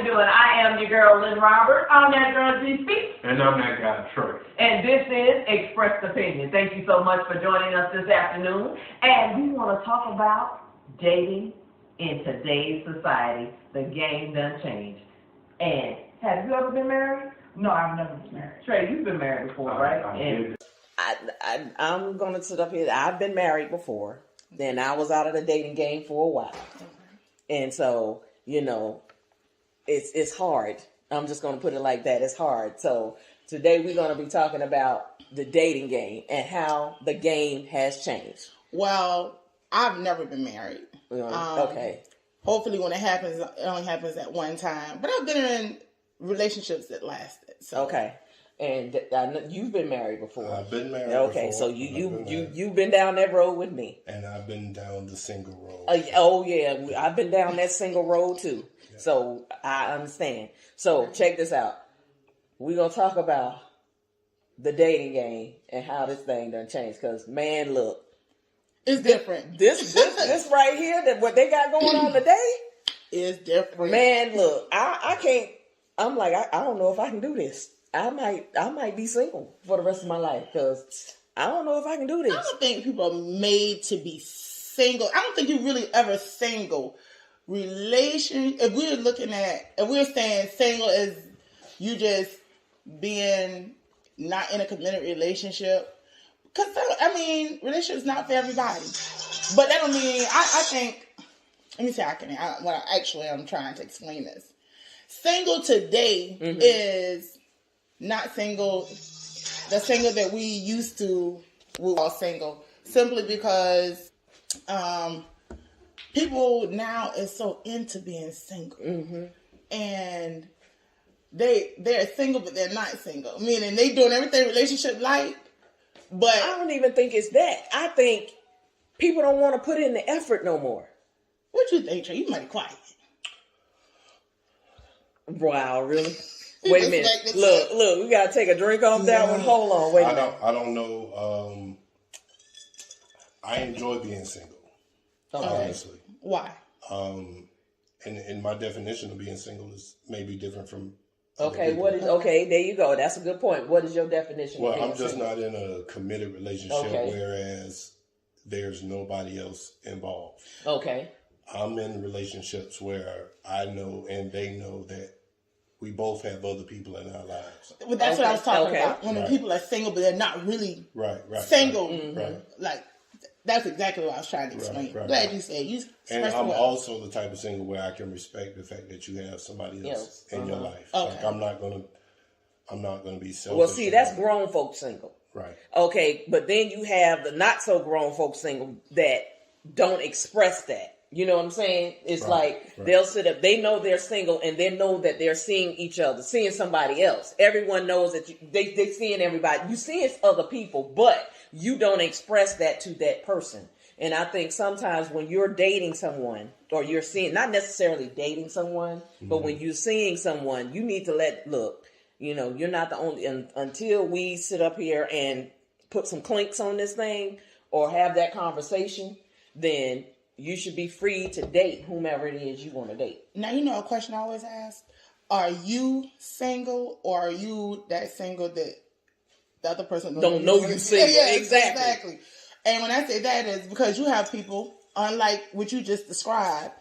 you doing? I am your girl, Lynn Robert. I'm that girl, GC. And I'm that guy, Troy. And this is Expressed Opinion. Thank you so much for joining us this afternoon. And we want to talk about dating in today's society. The game done changed. And have you ever been married? No, I've never been married. Trey, you've been married before, right? I'm going to sit up here. I've been married before. Then I was out of the dating game for a while. And so, you know, it's hard. I'm just going to put it like that. It's hard. So today we're going to be talking about the dating game and how the game has changed. Well, I've never been married. Okay. Hopefully when it happens, it only happens at one time. But I've been in relationships that lasted. So. Okay. And I know you've been married before. I've been married okay, before. so you've been down that road with me. And I've been down the single road. Oh yeah, I've been down that single road too. Yeah. So I understand. So check this out. We're gonna talk about the dating game and how this thing done changed. Cause man, look, it's different. This right here, that what they got going on today is different. Man, look, I can't. I'm like I don't know if I can do this. I might be single for the rest of my life because I don't know if I can do this. I don't think people are made to be single. I don't think you're really ever single. If we're saying single is you just being not in a committed relationship, because I mean, relationship's not for everybody. But that don't mean I think. Let me say I'm trying to explain this. Single today is not single, the single that we used to, we all single, simply because people now is so into being single. Mm-hmm. And they're single, but they're not single. Meaning they doing everything relationship like, but... I don't even think it's that. I think people don't want to put in the effort no more. What you think, Trey? You might be quiet. Wow, really? Wait a minute. Look, we gotta take a drink off that one. Hold on, wait a minute. I don't know. I enjoy being single. Honestly. Why? And my definition of being single is maybe different from Okay, there you go. That's a good point. What is your definition? Well, I'm just not in a committed relationship, whereas there's nobody else involved. Okay. I'm in relationships where I know and they know that we both have other people in our lives. Well, that's what I was talking about. When people are single, but they're not really single. Right. Like, that's exactly what I was trying to explain. Glad you said you. And I'm also the type of single where I can respect the fact that you have somebody else in your life. Okay. Like, I'm not gonna be selfish. Well, see, that's grown folks single. Right. Okay, but then you have the not so grown folks single that don't express that. You know what I'm saying? It's they'll sit up. They know they're single and they know that they're seeing each other, seeing somebody else. Everyone knows that they're seeing everybody. You see it's other people, but you don't express that to that person. And I think sometimes when you're dating someone or you're seeing, not necessarily dating someone, but when you're seeing someone, you need to look, you know, you're not the only, until we sit up here and put some clinks on this thing or have that conversation, then you should be free to date whomever it is you want to date. Now, you know a question I always ask? Are you single or are you that single that the other person don't know you single? Yeah, exactly. And when I say that is because you have people, unlike what you just described,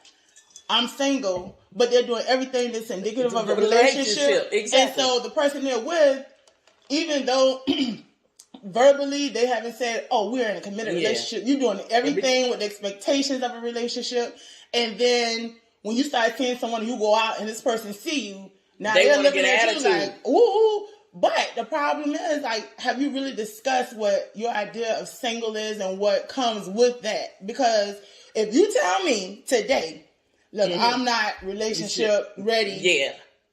I'm single, but they're doing everything that's indicative of a relationship. Exactly. And so the person they're with, even though... verbally, they haven't said, "Oh, we're in a committed relationship." You're doing everything with the expectations of a relationship, and then when you start seeing someone, you go out and this person see you. Now they're looking at you like, "Ooh!" But the problem is, like, have you really discussed what your idea of single is and what comes with that? Because if you tell me today, "Look, I'm not relationship ready,"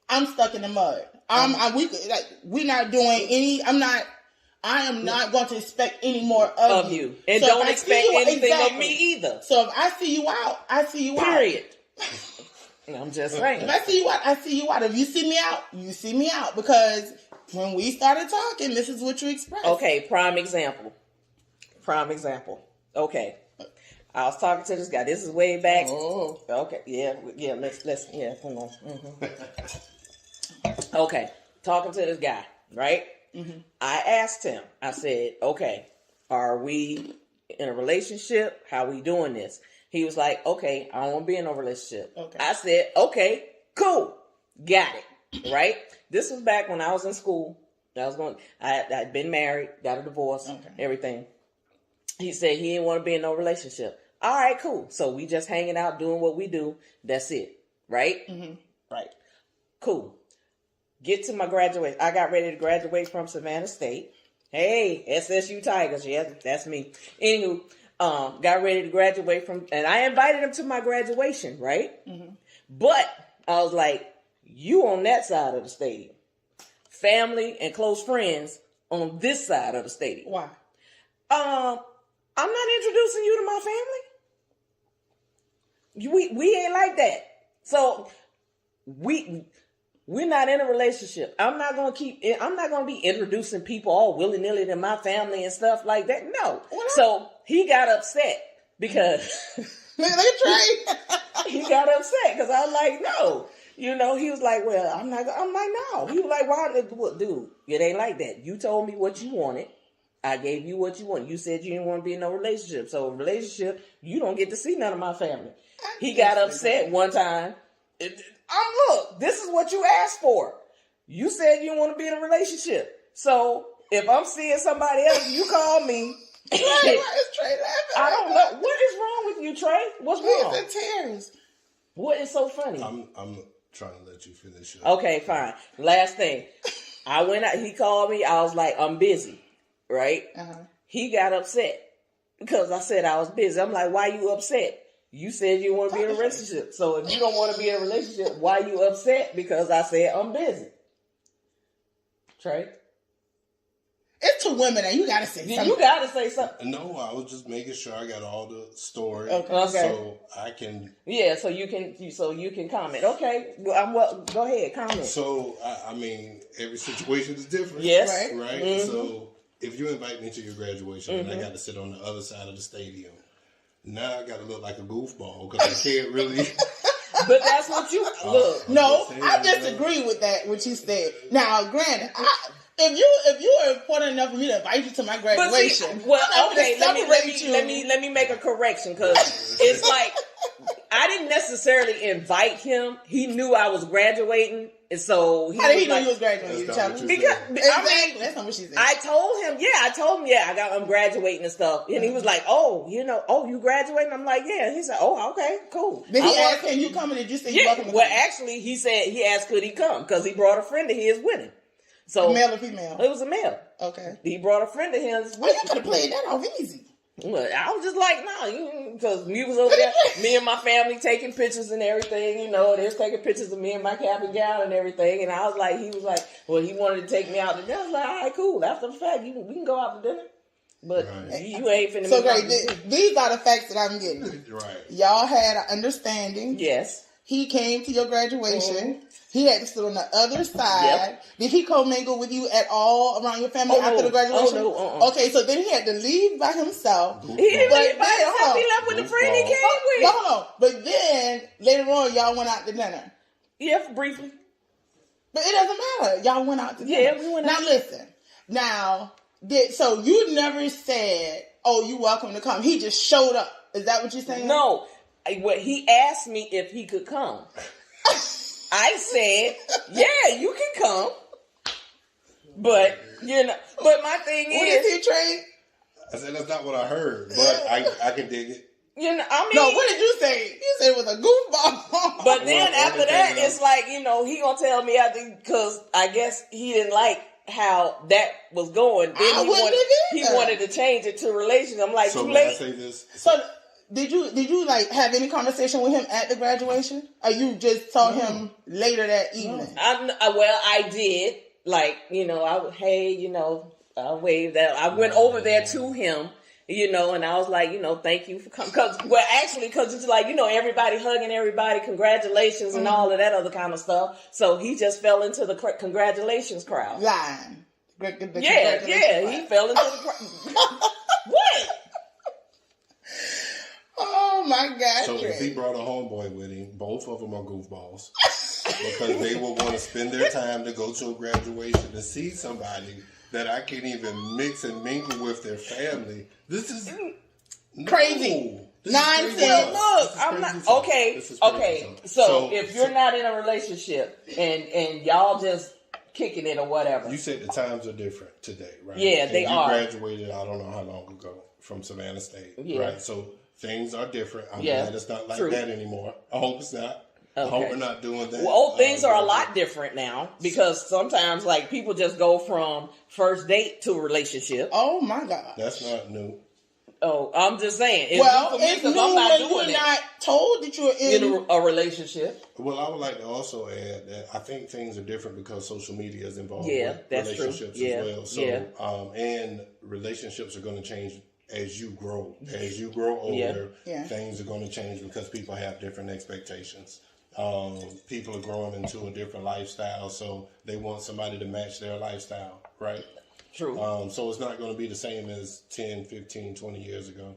I'm stuck in the mud. We're not doing any. I am not going to expect any more of you. And so don't expect anything of me either. So if I see you out, I see you out. Period. I'm just saying. If I see you out, I see you out. If you see me out, you see me out. Because when we started talking, this is what you expressed. Okay, prime example. Okay. I was talking to this guy. This is way back. Oh. Okay. Yeah. Let's. Yeah. Come on. Okay. Talking to this guy, right? Mm-hmm. I asked him. I said, "Okay, are we in a relationship? How we doing this?" He was like, "Okay, I don't want to be in no relationship." Okay. I said, "Okay, cool, got it." Right? This was back when I was in school. I'd been married, got a divorce, everything. He said he didn't want to be in no relationship. All right, cool. So we just hanging out, doing what we do. That's it. Right? Mm-hmm. Right. Cool. Get to my graduation. I got ready to graduate from Savannah State. Hey, SSU Tigers. Yeah, that's me. Anywho, got ready to graduate from, and I invited him to my graduation, right? Mm-hmm. But I was like, you on that side of the stadium. Family and close friends on this side of the stadium. Why? I'm not introducing you to my family. We ain't like that. So we're not in a relationship. I'm not gonna be introducing people all willy-nilly to my family and stuff like that. No. What? So he got upset because look at Trey. He got upset because I was like, no. You know, he was like, well, I'm like, no. He was like, why? Dude, it ain't like that. You told me what you wanted. I gave you what you wanted. You said you didn't want to be in no relationship. So relationship, you don't get to see none of my family. He got upset one time. Look, this is what you asked for. You said you want to be in a relationship. So if I'm seeing somebody else, you call me. Why is Trey laughing? I don't know. What is wrong with you, Trey? What's wrong? He's in tears. What is so funny? I'm trying to let you finish up. Okay, fine. Last thing. I went out. He called me. I was like, I'm busy. Right? Uh-huh. He got upset because I said I was busy. I'm like, why you upset? You said you want to be in a relationship. So if you don't want to be in a relationship, why you upset? Because I said I'm busy. Trey? It's to women and you got to say something. You got to say something. No, I was just making sure I got all the story. Okay. So I can. Yeah, so you can comment. Okay. Go ahead, comment. So, I mean, every situation is different. Yes. Right? Mm-hmm. So if you invite me to your graduation and I got to sit on the other side of the stadium, now I got to look like a goofball because I can't really. But that's what you look. No, I disagree with that. What you said. Now, granted, if you are important enough for me to invite you to my graduation, let me make a correction because it's like I didn't necessarily invite him. He knew I was graduating. And so how did he know you was graduating? Because that's not what she said. I told him, I'm graduating and stuff. And he was like, you graduating? I'm like, yeah. He said, oh, okay, cool. Did he ask, can you come? And did you say you welcome to come? Well, actually, he asked, could he come? Because he brought a friend of his with him. So, male or female? It was a male. Okay. He brought a friend of his. Well, you could have played that off easy. Well, I was just like, no, because we was over there, me and my family taking pictures and everything, they was taking pictures of me in my cap and gown and everything, and I was like, he was like, well, he wanted to take me out to dinner. I was like, all right, cool, after the fact, we can go out to dinner, but you ain't finna. So great, these are the facts that I'm getting. Right. Y'all had an understanding. Yes. He came to your graduation. Mm-hmm. He had to sit on the other side. Yep. Did he commingle with you at all around your family after the graduation? Oh, no. Okay, so then he had to leave by himself. He didn't leave by himself. He left with the friend he came with. Hold on. But then, later on, y'all went out to dinner. Yeah, briefly. But it doesn't matter. Y'all went out to dinner. Yeah, we went out. Now, listen. Now, so you never said, oh, you welcome to come. He just showed up. Is that what you're saying? No. He asked me if he could come. I said, yeah, you can come. But my thing is. What is he, Trey? I said, that's not what I heard, but I can dig it. No, what did you say? You said it was a goofball. But then after that, it's like, he gonna tell me because I guess he didn't like how that was going. Then he wanted to change it to relations. I'm like, so too late. I say this? So did you like have any conversation with him at the graduation? Or you just saw him later that evening? I did. Like, I waved that. I went over there to him, and I was like, thank you for coming. Because it's like, everybody hugging everybody, congratulations and all of that other kind of stuff. So he just fell into the congratulations crowd. Lying. Yeah, he fell into the crowd. What? my God. So Trey. if he brought a homeboy with him, both of them are goofballs. Because they will want to spend their time to go to a graduation to see somebody that I can't even mix and mingle with their family. This is crazy. This is Nonsense. crazy talk. Look, This is I'm crazy not talk. okay. This is crazy Okay, talk. so if you're not in a relationship and y'all just kicking it or whatever, You said the times are different today, right? Yeah, and they are. Graduated, I don't know how long ago, from Savannah State, Yeah. right? So things are different. I'm Yeah, glad it's not like true. that anymore. I hope it's not. I hope Okay. we're not doing that. well, things are a lot different now because sometimes like people just go from first date to a relationship. Oh my God. That's not new. Oh, I'm just saying. It's Well, new for me it's 'cause new I'm not when doing you're it not told that you're in. in a relationship. Well, I would like to also add that I think things are different because social media is involved Yeah, with that's true. relationships Yeah, as well. So, yeah. And relationships are going to change as you grow. As you grow older, Yeah. things are going to change because people have different expectations. People are growing into a different lifestyle, so they want somebody to match their lifestyle, right? True. So it's not going to be the same as 10, 15, 20 years ago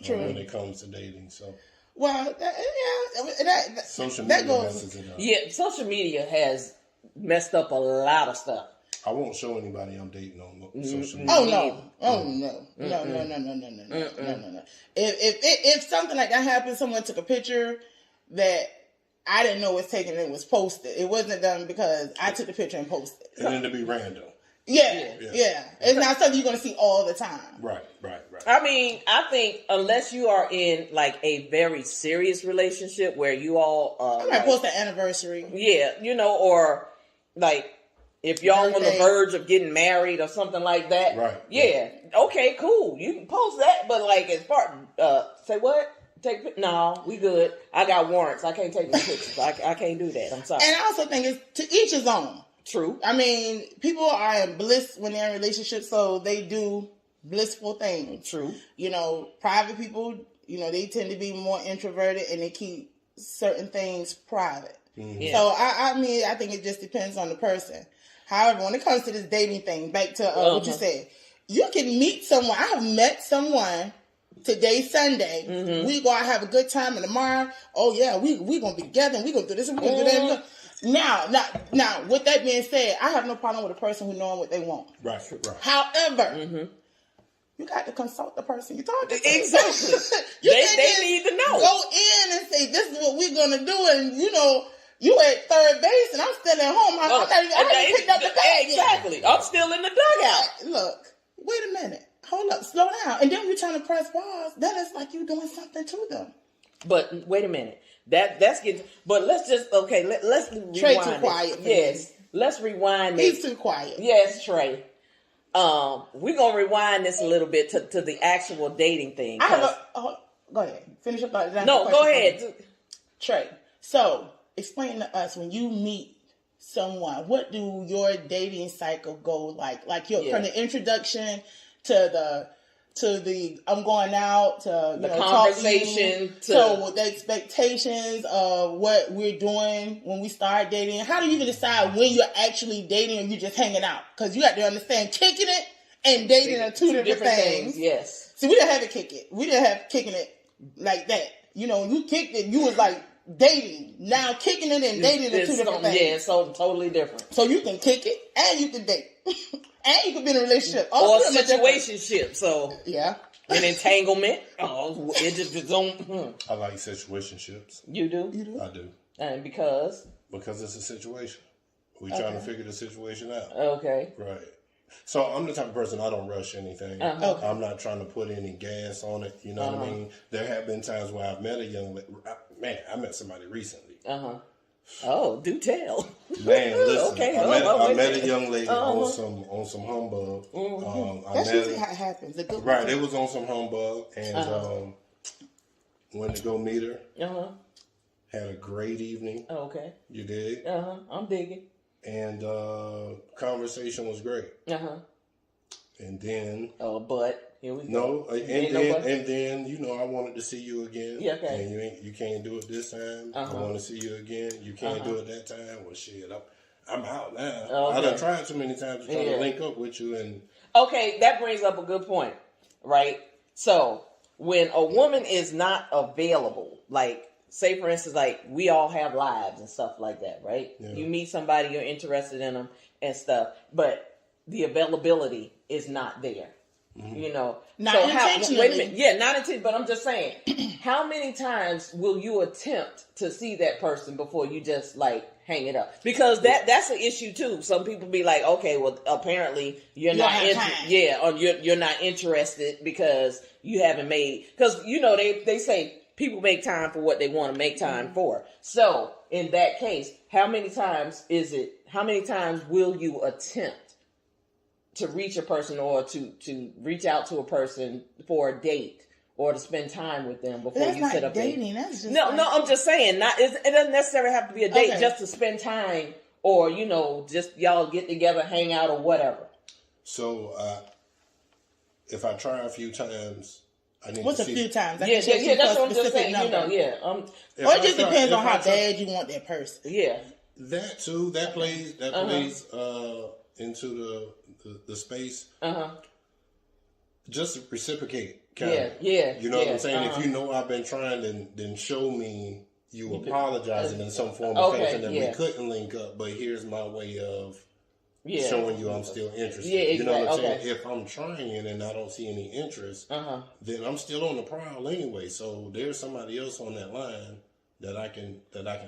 when it comes to dating. So Well, that social that media goes. messes it up. Yeah, social media has messed up a lot of stuff. I won't show anybody I'm dating on social media. Oh no! Oh no! No! If something like that happened, someone took a picture that I didn't know was taken and it was posted. It wasn't done because I took the picture and posted. And then to be random. Yeah. It's not something you're gonna see all the time. Right. I mean, I think unless you are in like a very serious relationship where you all I might post an anniversary. yeah, or like if y'all on the Birthday. verge of getting married or something like that. Right. Yeah. Okay, cool. You can post that, but like as far say what? No, we good. I got warrants. I can't take no pictures. I can't do that. I'm sorry. And I also think it's to each his own. True. I mean, people are in bliss when they're in relationships, so they do blissful things. True. Private people, they tend to be more introverted and they keep certain things private. Mm-hmm. Yeah. So, I think it just depends on the person. However, when it comes to this dating thing, back to what you said, you can meet someone. I have met someone today, Sunday. Mm-hmm. We go out have a good time, and tomorrow, oh yeah, we going to be together, and we going to do this, and we going to do that. Now, with that being said, I have no problem with a person who knows what they want. Right. However, you got to consult the person you're talking to. Exactly. they need to know. Go in and say, this is what we're going to do, and you at third base, and I'm still at home. I haven't picked up the bag yet. Exactly. I'm still in the dugout. Look, wait a minute. Hold up, slow down. And then you're trying to press pause. That is like you doing something to them. But wait a minute. That's getting. But let's just let's rewind. Trey too quiet. Yes, let's rewind. He's too quiet. Yes, Trey. We're gonna rewind this a little bit to the actual dating thing. Go ahead. Finish up. No, go ahead. Trey. So explain to us when you meet someone, what do your dating cycle go like? Like from the introduction to the I'm going out to the conversation to the expectations of what we're doing when we start dating. How do you even decide when you're actually dating or you're just hanging out? Because you got to understand, kicking it and dating are two different things. Yes. See, we didn't have it kick it. We didn't have kicking it like that. You kicked it. You was like dating. Now kicking it and dating are two different things. Yeah, so totally different. So you can kick it and you can date. And you can be in a relationship. Or a situationship. So yeah. An entanglement. It just don't. I like situationships. You do? I do. And because it's a situation. We're trying to figure the situation out. Okay. Right. So I'm the type of person, I don't rush anything. Okay. I'm not trying to put any gas on it. You know what I mean? There have been times where I've met a young lady. Man, I met somebody recently. Oh, do tell. Man, listen. Okay. I met a young lady on some humbug. That's usually how it happens. Right, it was on some humbug, and went to go meet her. Had a great evening. Okay. You dig? I'm digging. And conversation was great. And then but here we go. No, and then I wanted to see you again. Yeah, okay. And you can't do it this time. I want to see you again. You can't do it that time. Well, shit, I'm out now. Okay. I done tried so many times to try to link up with you, and okay, that brings up a good point, right? So when a woman is not available, like say for instance, like we all have lives and stuff like that, right? Yeah. You meet somebody, you're interested in them and stuff, but the availability is not there. Mm-hmm. You know, not intentionally. Wait a minute, yeah, not intentionally. But I'm just saying, how many times will you attempt to see that person before you just like hang it up? Because that's an issue too. Some people be like, okay, well, apparently you're not or you're not interested because you haven't made, because you know they say people make time for what they want to make time for. So in that case, how many times will you attempt to reach a person or to reach out to a person for a date or to spend time with them before you set up dating? That's just no. I'm just saying, it doesn't necessarily have to be a date, just to spend time or, you know, just y'all get together, hang out or whatever. So if I try a few times, I need What's to a few times? That's what I'm just saying. Number. You know, or it just depends on how bad you want that person. Yeah, that too. That plays into the space. Just reciprocate. Yeah. You know what I'm saying? If you know I've been trying, then show me you apologizing in some form of fashion that we couldn't link up. But here's my way of showing you I'm still interested. Yeah, exactly. You know what I'm saying? If I'm trying and I don't see any interest, then I'm still on the prowl anyway. So there's somebody else on that line that I can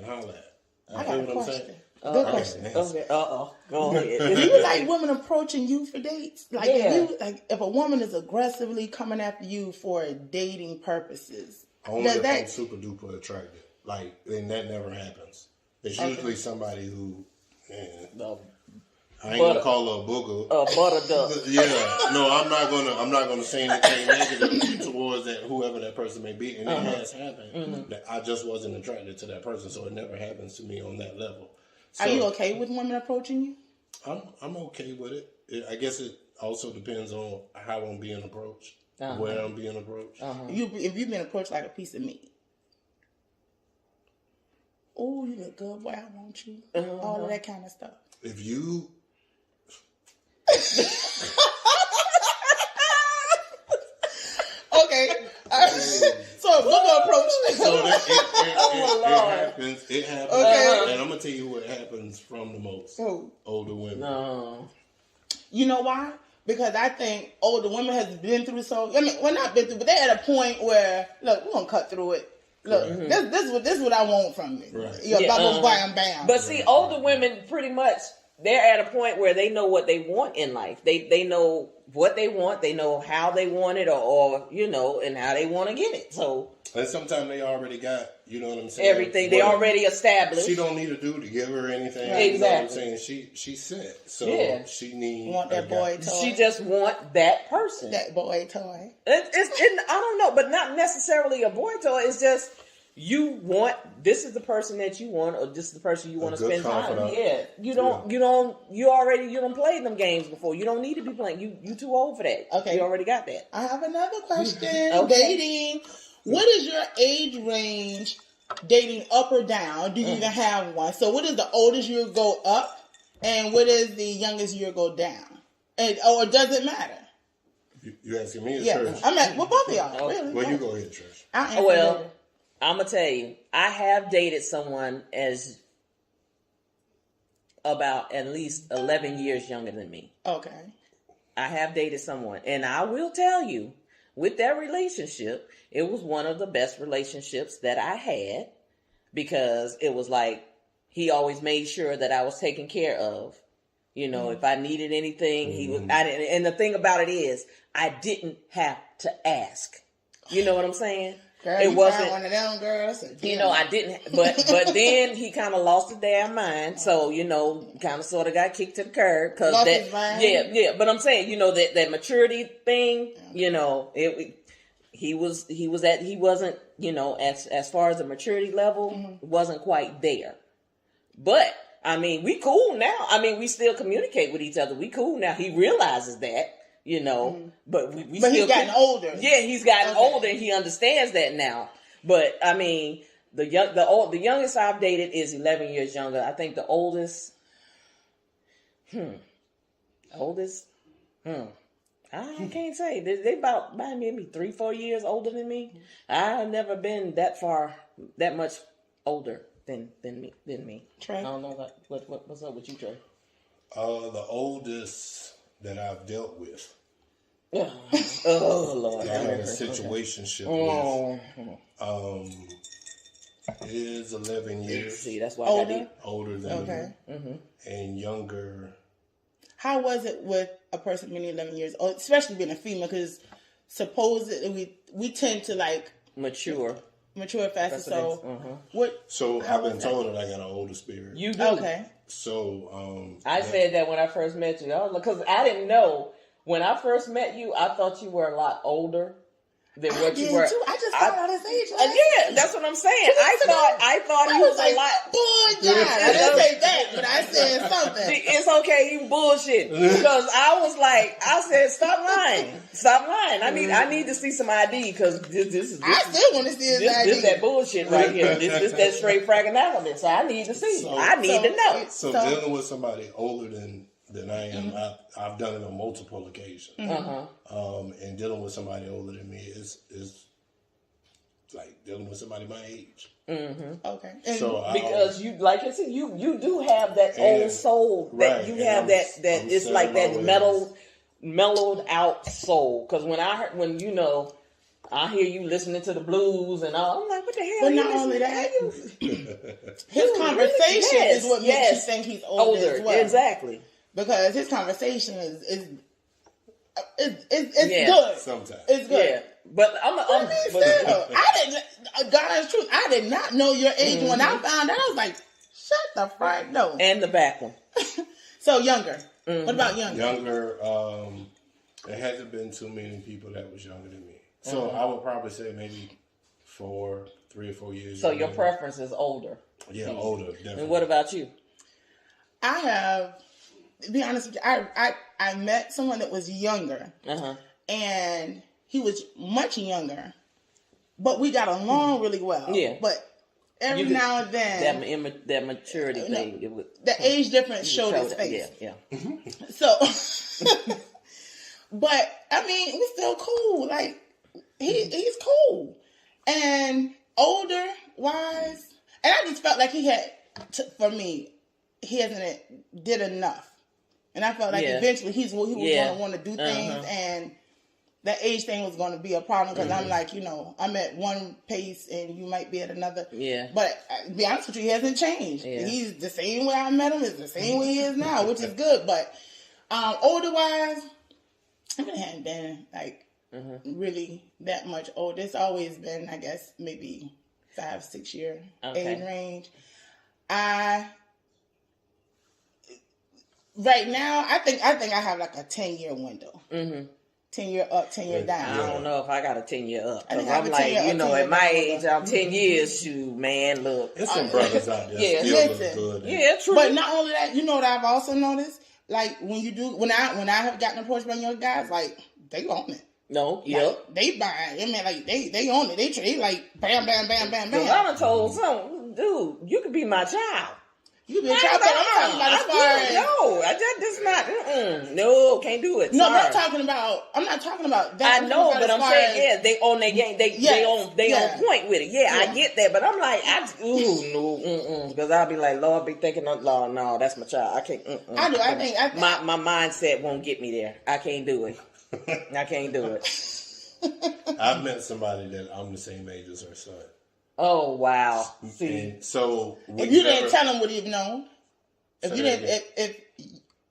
holler at. I got a question. Good question. Okay. Go ahead. Do you like women approaching you for dates? Like, if a woman is aggressively coming after you for dating purposes, only if I'm super duper attracted. Like, and that never happens. It's usually somebody who, I ain't gonna call her a booger. Butter duck. No, I'm not gonna say anything negative towards that, whoever that person may be, and it has happened. That I just wasn't attracted to that person, so it never happens to me on that level. So, are you okay with women approaching you? I'm okay with it. I guess it also depends on how I'm being approached, where I'm being approached. If you've been approached like a piece of meat. Oh, you look good, boy, I want you. All of that kind of stuff. If you... Okay. So a booger approach. So it happens. Okay. And I'm going to tell you what happens from the most. Older women. No. You know why? Because I think older women has been through not been through, but they're at a point where, look, we're going to cut through it. Look, this is what I want from you. Right. Bam, bam. But see, older women pretty much, they're at a point where they know what they want in life. They know what they want. They know how they want it or you know, and how they want to get it. So. And sometimes they already got, you know what I'm saying? Everything. They already established. She don't need a dude to give her anything. Exactly. You know what I'm saying? She's set. So she needs... Want that boy toy. She just want that person. That boy toy. I don't know, but not necessarily a boy toy. It's just you want... This is the person that you want, or this is the person you want to spend time with. Yeah. You don't play them games before. You don't need to be playing. You too old for that. Okay. You already got that. I have another question. Dating... What is your age range dating up or down? Do you even have one? So what is the oldest you'll go up? And what is the youngest you'll go down? Or does it matter? You asking me or Trish? I'm both of y'all. Okay. Really. Well, you go ahead, Trish. I'm going to tell you. I have dated someone as about at least 11 years younger than me. Okay. I have dated someone. And I will tell you, with that relationship, it was one of the best relationships that I had because it was like he always made sure that I was taken care of. You know, if I needed anything, he was. And the thing about it is, I didn't have to ask. You know what I'm saying? Girl, it wasn't one of them girls. You know, I didn't. But then he kind of lost his damn mind. So you know, kind of sort of got kicked to the curb because his mind. Yeah. But I'm saying, you know, that maturity thing. You know, he wasn't, you know, as far as the maturity level, wasn't quite there. But I mean, we cool now. I mean, we still communicate with each other. We cool now. He realizes that. You know, but we but he's gotten older. Yeah, he's gotten older, and he understands that now. But I mean, the youngest I've dated is 11 years younger. I think the oldest, I I can't say. They about maybe 3-4 years older than me. I've never been that much older than me. Trey? I don't know what's up with you, Trey. The oldest that I've dealt with. Oh Lord. I had a situationship with. Is 11 years. See, that's why Older than me, and younger. How was it with a person being 11 years old, especially being a female? Because supposedly we tend to like mature faster. So what? So I've been told that I got an older spirit. You do. Okay. So I said that when I first met you, because I didn't know when I first met you. I thought you were a lot older than what you were. Too. I just found out his age. Yeah, that's what I'm saying. I thought he was a lot. I didn't say that, but I said something. It's okay, you bullshit. Because I said, stop lying. I need to see some ID because this is. I still want to see his ID. This that bullshit right here. This that straight fragging So I need to see. I need to know. So dealing with somebody older than I am, I've done it on multiple occasions. And dealing with somebody older than me is like dealing with somebody my age. Okay. So because you, like I said, you do have that old soul that you have that it's like that mellowed out soul. Because when I hear you listening to the blues and all, I'm like, what the hell? But not only that, his conversation is what makes you think he's older as well. Exactly. Because his conversation is good. Sometimes it's good. Yeah. But I didn't. God's truth. I did not know your age when I found out. I was like, shut the front door. And the back one. So younger. What about younger? Younger. There hasn't been too many people that was younger than me. So I would probably say maybe 3 or 4 years. So your preference is older. Yeah, older. Definitely. And what about you? I have. To be honest with you, I met someone that was younger, and he was much younger, but we got along really well. Yeah. But every now and then, that maturity thing, the age difference showed his face. Yeah. So, but I mean, we're still cool. Like he's cool, and older wise, and I just felt like he had, for me, he hasn't did enough. And I felt like eventually he was going to want to do things, and that age thing was going to be a problem because I'm like, I'm at one pace and you might be at another. Yeah. But to be honest with you, he hasn't changed. Yeah. He's the same way I met him is the same way he is now, which is good. But older wise, I really hadn't been like really that much older. It's always been, I guess, maybe 5-6 year age range. Right now, I think I have like a 10-year window. 10-year up, 10-year down. I don't know if I got a 10-year up. Because I'm like, at my age, I'm 10 years. Shoot, man, look. There's some brothers out there still look good. Yeah, true. But not only that, you know what I've also noticed? Like when I have gotten approached by young guys, like they own it. No, they buy it. I mean, like they own it. They like bam, bam, bam, bam, bam. Because I done told some dude, you could be my child. You can be a child, but I'm talking about as far as that's not. No, can't do it. No, I'm not talking about that. I know, but I'm saying they own their game. They on point with it. Yeah, I get that, but I'm like, because I'll be like, Lord, be thinking, Lord, no, that's my child. I can't. I do. I think my mindset won't get me there. I can't do it. I can't do it. I've met somebody that I'm the same age as her son. Oh wow! See, and so if you didn't tell him, would he have known? If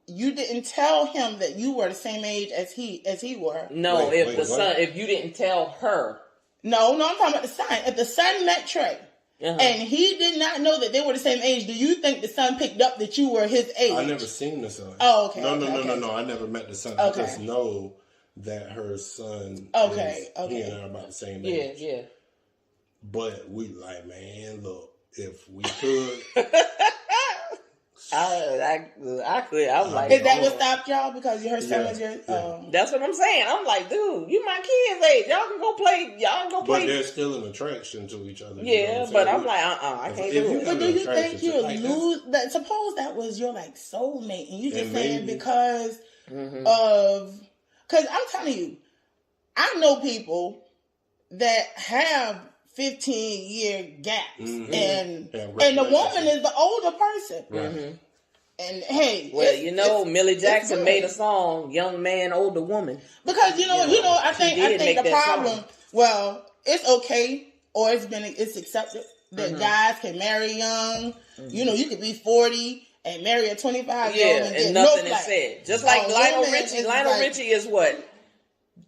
you didn't tell him that you were the same age as he were. No, if you didn't tell her. No, I'm talking about the son. If the son met Trey and he did not know that they were the same age, do you think the son picked up that you were his age? I never seen the son. Oh, okay. No. I never met the son. I just know that her son. He and I are about the same age. Yeah. But we like, man, look, if we could. I could. I'm like, is that what stopped y'all? Because her son was your. That's what I'm saying. I'm like, dude, you my kids' age. Y'all can go play. But there's still an attraction to each other. Yeah, but I'm like, I can't do it. But do you think you lose that? Suppose that was your like soulmate, and you just saying because of. Because I'm telling you, I know people that have 15-year gaps, and the woman is the older person. Mm-hmm. And hey, well, Millie Jackson made a song, "Young Man, Older Woman," because I think the problem. Song. Well, it's okay, or it's accepted that guys can marry young. You could be 40 and marry a 25-year-old and nothing is said. Just like Lionel Richie. Lionel Richie is what?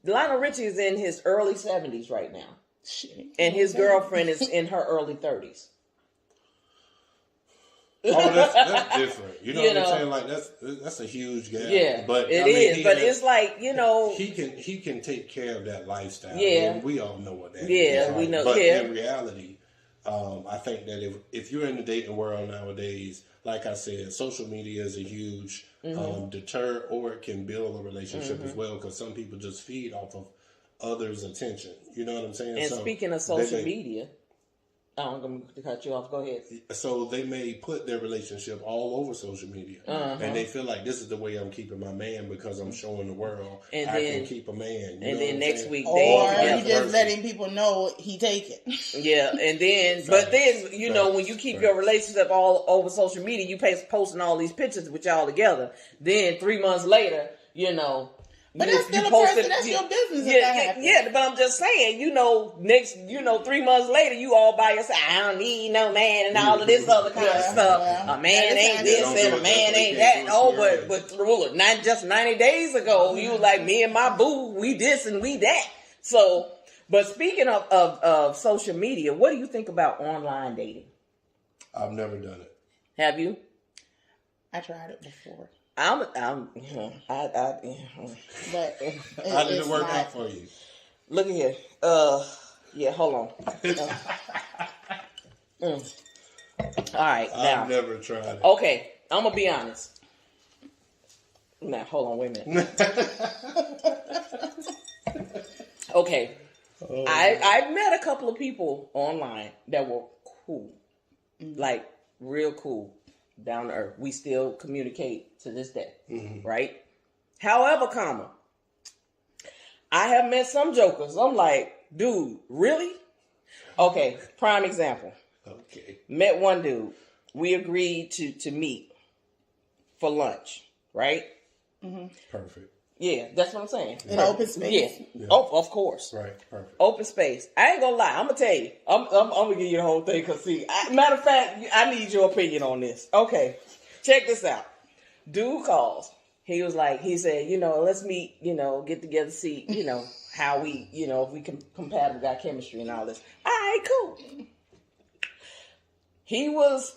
Lionel Richie is in his early 70s right now. Shit. And his girlfriend is in her early 30s. Oh, that's different. You know what I'm saying? Like that's a huge gap. Yeah, but it is. But it's like he can take care of that lifestyle. Yeah, and we all know what that is. Yeah, right? we know. But yeah. in reality, I think that if you're in the dating world nowadays, like I said, social media is a huge deter, or it can build a relationship as well, because some people just feed off of others' attention. You know what I'm saying? And speaking of social media. I'm going to cut you off. Go ahead. So they may put their relationship all over social media. And they feel like this is the way I'm keeping my man, because I'm showing the world I can keep a man. And then next week, or you just letting people know he take it. Yeah, and then, but then, when you keep your relationship all over social media, you posting all these pictures with y'all together. Then 3 months later, But that's still a person. That's your business. Yeah, but I'm just saying, 3 months later, you all by yourself. I don't need no man and all of this other kind of stuff. A man ain't this and a man ain't that. But not just 90 days ago, you was like, me and my boo, we this and we that. So, but speaking of social media, what do you think about online dating? I've never done it. Have you? I tried it before. But how did it work out for you? Look at here. Yeah, hold on. All right, now. I've never tried it. Okay, I'm gonna be honest. Now, hold on, wait a minute. Okay, I met a couple of people online that were cool, like real cool. Down to earth. We still communicate to this day, right? However, I have met some jokers. I'm like, dude, really? Okay, prime example. Okay. Met one dude. We agreed to meet for lunch, right? Perfect. Yeah, that's what I'm saying. In open space. Yeah. Oh, of course. Right. Perfect. Open space. I ain't gonna lie. I'm gonna tell you. I'm gonna give you the whole thing. Cause matter of fact, I need your opinion on this. Okay, check this out. Dude calls. He said, let's meet. Get together, see, how we, if we can compatible, got chemistry and all this. All right, cool. He was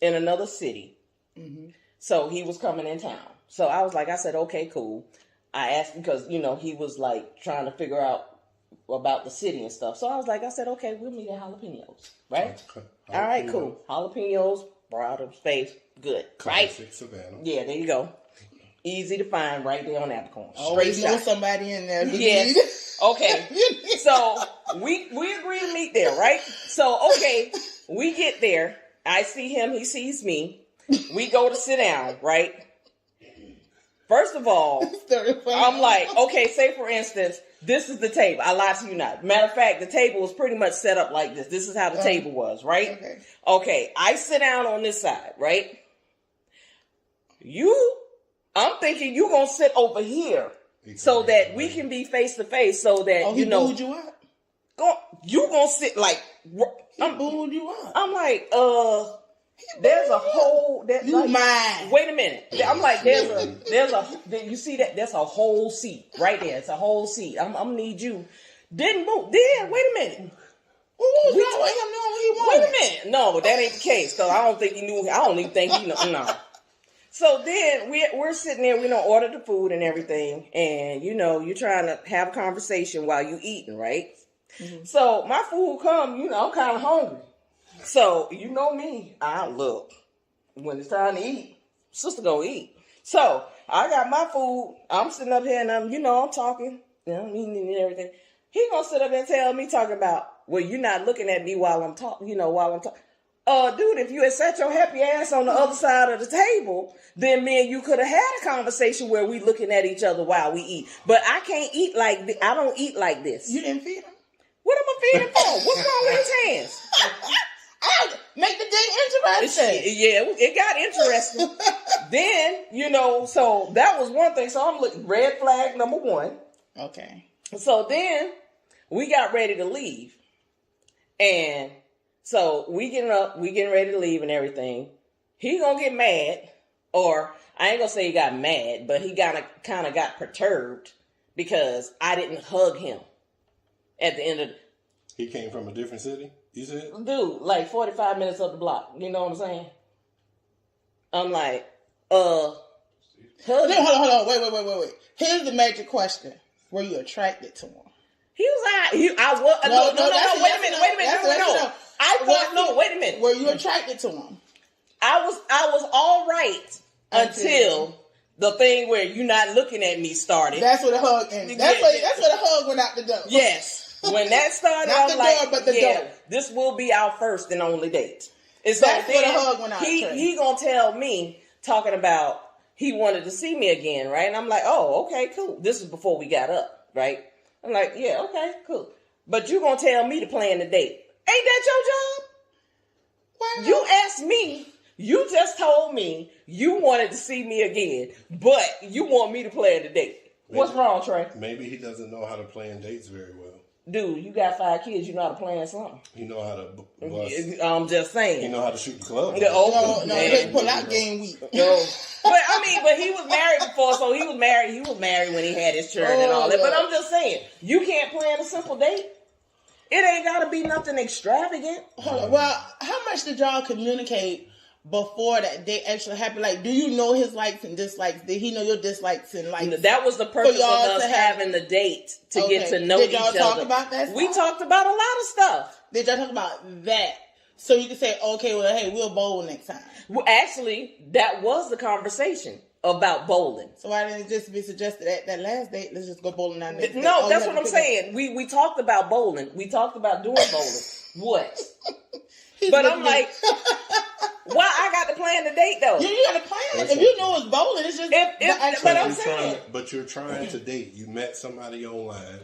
in another city, so he was coming in town. So I said, okay, cool. I asked because, he was like trying to figure out about the city and stuff. So I said, okay, we'll meet at Jalapenos, right? Okay. All right, cool. Jalapenos, brought up space, good, Classic right? Savannah. Yeah, there you go. Easy to find right there on Abercorn. Always know somebody in there. Yes. Okay. So we agree to meet there, right? So, okay, we get there. I see him. He sees me. We go to sit down, right? First of all, I'm like, okay, say for instance, this is the table. I lie to you not. Matter of fact, the table was pretty much set up like this. This is how the table was, right? Okay, I sit down on this side, right? I'm thinking you gonna sit over here so that we can be face to face, so that he booed you up. You gonna sit like I'm booed you up. I'm like, there's a whole. Mine. Wait a minute. I'm like, you see that? That's a whole seat right there. It's a whole seat. I'm gonna need you. Didn't move. Then wait a minute. Wait a minute. No, that ain't the case. Cause I don't think he knew. I don't even think he know. No. So then we're sitting there. We don't order the food and everything, and you're trying to have a conversation while you eating, right? So my food come. I'm kind of hungry. So, you know me, I look, when it's time to eat, sister gonna eat. So, I got my food, I'm sitting up here and I'm talking, I'm eating and everything. He gonna sit up and tell me, talking about, well, you're not looking at me while I'm talking, dude, if you had sat your happy ass on the other side of the table, then me and you could have had a conversation where we looking at each other while we eat. But I can't eat like this. I don't eat like this. You didn't feed him? What am I feeding for? What's wrong with his hands? Make the day interesting. Yeah, it got interesting. Then, so that was one thing. So I'm looking, red flag number one. Okay. So then we got ready to leave. And so we getting ready to leave and everything. He gonna get mad, or I ain't gonna say he got mad, but he kind of got perturbed because I didn't hug him at the end of He came from a different city, you said? Dude, like 45 minutes up the block. You know what I'm saying? I'm like, hug Hold him. on. Wait. Here's the major question. Were you attracted to him? He was like, I was. No, wait a minute. Wait a minute. Were you attracted to him? I was all right until the thing where you not looking at me started. That's where the hug ended. That's where the hug went out the door. Yes. When that started, Not I'm the like, door, but the door. This will be our first and only date. And so That's where the hug went out. He gonna tell me, talking about he wanted to see me again, right? And I'm like, oh, okay, cool. This is before we got up, right? I'm like, yeah, okay, cool. But you gonna tell me to plan the date. Ain't that your job? Why not? You asked me. You just told me you wanted to see me again, but you want me to plan the date. What's wrong, Trey? Maybe he doesn't know how to plan dates very well. Dude, you got 5 kids. You know how to plan something. He know how to bust. I'm just saying. He know how to shoot the club. No, they pull out game week. No. But he was married before, so he was married when he had his children and all that. But I'm just saying, you can't plan a simple date. It ain't gotta be nothing extravagant. Hold on. Well, how much did y'all communicate before that date actually happened? Like, do you know his likes and dislikes? Did he know your dislikes and likes? That was the purpose of us having the date, to get to know each other. Did y'all talk about that? We talked about a lot of stuff. Did y'all talk about that? So you can say, okay, well, hey, we'll bowl next time. Well, actually, that was the conversation about bowling. So why didn't it just be suggested at that last date? Let's just go bowling on next date. No, that's what I'm saying. We talked about bowling. We talked about doing bowling. What? But I'm like, why I got to plan the date though? You got to plan it. If you know it's bowling, it's just. But I'm saying. But you're trying to date. You met somebody online.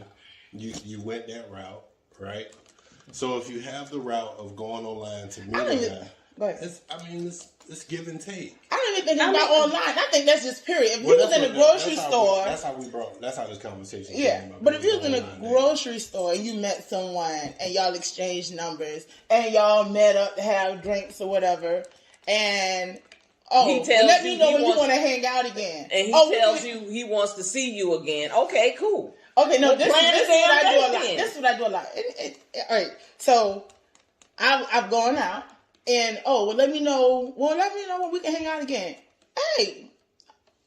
You went that route, right? So if you have the route of going online to meet a guy, it's give and take. I don't even think it's about online. I think that's just period. If you was in a grocery store, that's how this conversation. Yeah, came up. but if you was in a grocery store and you met someone and y'all exchanged numbers and y'all met up to have drinks or whatever, and he tells let me know when you want to hang out again, and he tells you he wants to see you again. Okay, cool. Okay, no, this is what I do a lot. This is what I do a lot. All right, so I've gone out. And let me know when we can hang out again. Hey,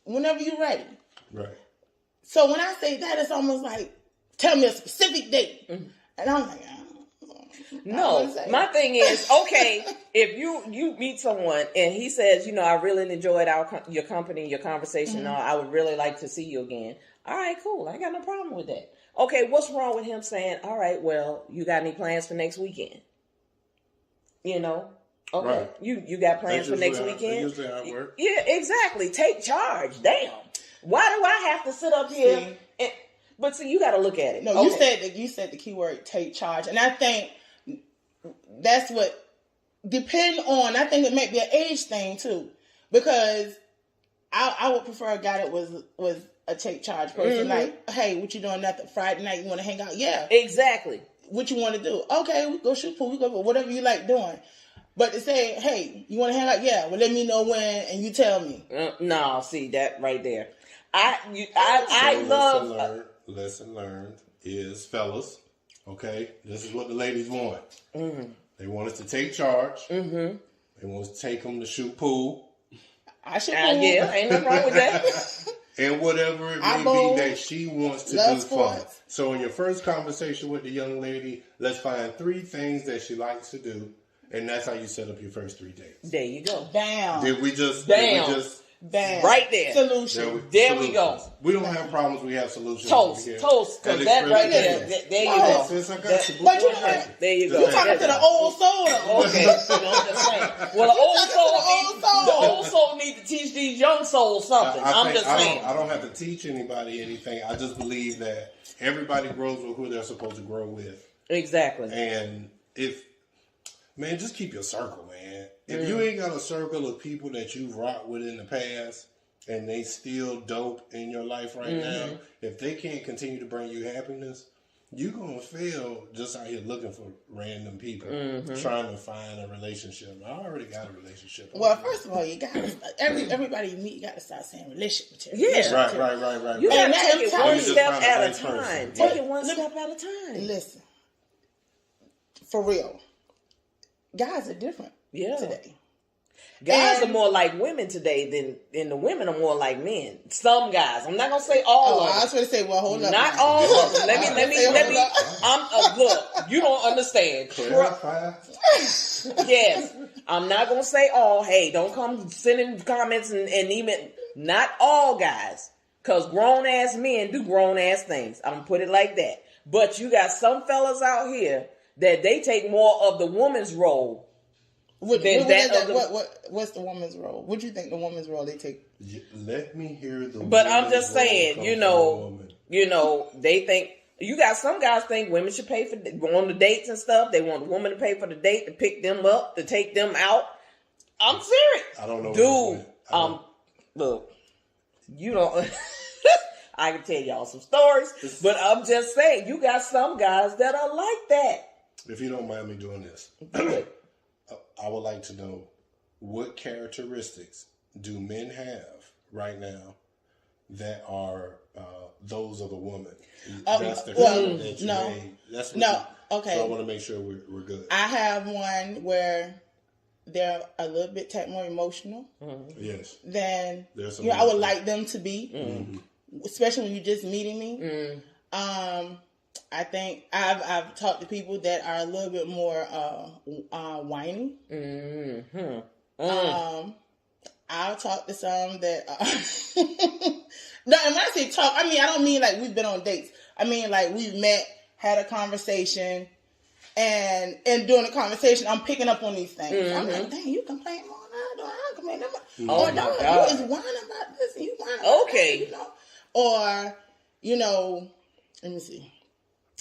whenever you're ready. Right. So when I say that, it's almost like, tell me a specific date. Mm-hmm. And I'm like, no. My thing is, okay, if you meet someone and he says, I really enjoyed your company, your conversation, mm-hmm. I would really like to see you again. All right, cool. I got no problem with that. Okay, what's wrong with him saying, all right, well, you got any plans for next weekend? Okay, right. You got plans for next weekend? Usually how it works. Yeah, exactly. Take charge. Damn. Why do I have to sit up here? But see, you got to look at it. No, okay. you said the key word, take charge, and I think that's what depend on. I think it might be an age thing too, because I would prefer a guy that was a take charge person. Mm-hmm. Like, hey, what you doing? Nothing. Friday night, you want to hang out? Yeah, exactly. What you want to do? Okay, we go shoot pool. We go whatever you like doing. But to say, hey, you want to hang out? Yeah. Well, let me know when, and you tell me. No, see that right there. I love. Lesson learned is, fellas. Okay, this is what the ladies want. Mm-hmm. They want us to take charge. Mm-hmm. They want us to take them to shoot pool. I shoot pool. Yeah, ain't nothing wrong with that. And whatever it may be that she wants to do fun. So in your first conversation with the young lady, let's find 3 things that she likes to do. And that's how you set up your first 3 dates. There you go. Damn. Did we just Bam. Right there. Solution. There we go. We don't have problems. We have solutions. Toast. Because that right there. There you go. Sis, I got you. But you know what? There you go. You talking to the old soul. Okay. You know what I'm saying? Well, the old soul need to teach these young souls something. I'm just saying. I don't have to teach anybody anything. I just believe that everybody grows with who they're supposed to grow with. Exactly. And man, just keep your circle, man. If you ain't got a circle of people that you've rocked with in the past and they still dope in your life right now, if they can't continue to bring you happiness, you're going to fail just out here looking for random people trying to find a relationship. I already got a relationship. Well, first of all, you got everybody you meet, you got to start saying relationship material. Yeah. Right. You got to take it one Just step find the at a right time. person. Take it one step at a time. Listen, for real, guys are different today. Guys are more like women today than the women are more like men. Some guys. I'm not gonna say all of them. I was going to say, well, hold up. Not all of them. Let me. Look, you don't understand. Yes, I'm not gonna say all. Hey, don't come sending comments and email. Not all guys, because grown ass men do grown ass things. I'm gonna put it like that. But you got some fellas out here that they take more of the woman's role. What's the woman's role? What do you think the woman's role they take? Let me hear the. But I'm just saying, they think you got some guys think women should pay for going on the dates and stuff. They want the woman to pay for the date, to pick them up, to take them out. I'm serious. I don't know, dude. Look, you don't. I can tell y'all some stories, but I'm just saying, you got some guys that are like that. If you don't mind me doing this. Do it. I would like to know, what characteristics do men have right now that are those of a woman? That's the comment that you made. Okay. So I want to make sure we're good. I have one where they're a little bit more emotional. Mm-hmm. Yes. Than I would like them to be, especially when you're just meeting me. I think I've talked to people that are a little bit more whiny. I'll talk to some that. No, and when I say talk, I mean I don't mean like we've been on dates. I mean like we've met, had a conversation, and during the conversation, I'm picking up on these things. I'm like, dang, you complain more than I complain about. Oh my God, you is whining about this, and you whining about that, or let me see.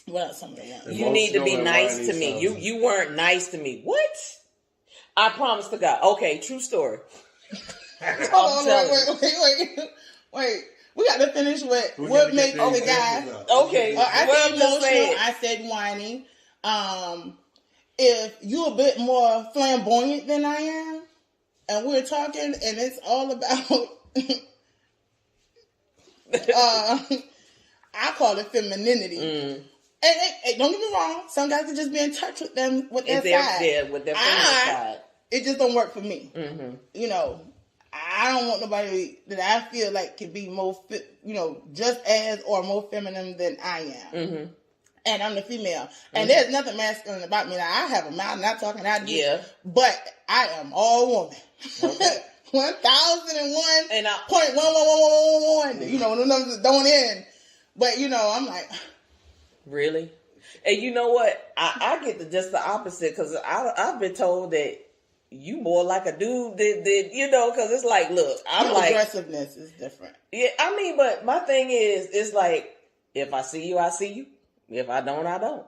What else? Some of them. You need to be nice to me. You weren't nice to me. What? I promise to God. Okay, true story. Hold on, wait. We got to finish with what makes the guy. Okay. I said emotional. I said whiny. If you're a bit more flamboyant than I am, and we're talking, and it's all about. I call it femininity. And don't get me wrong, some guys can just be in touch with them with their side. Yeah, with their feminine side. It just don't work for me. I don't want nobody that I feel like can be more, just as or more feminine than I am. And I'm the female. And there's nothing masculine about me. Now, I have a mouth, not talking, I do. Yeah. But I am all woman. Okay. 1001.1111. When the numbers don't end. But, I'm like... Really? And you know what? I get just the opposite, because I've been told that you more like a dude than because it's like, look, I'm like... aggressiveness is different. Yeah, I mean, but my thing is, it's like, if I see you, I see you. If I don't, I don't.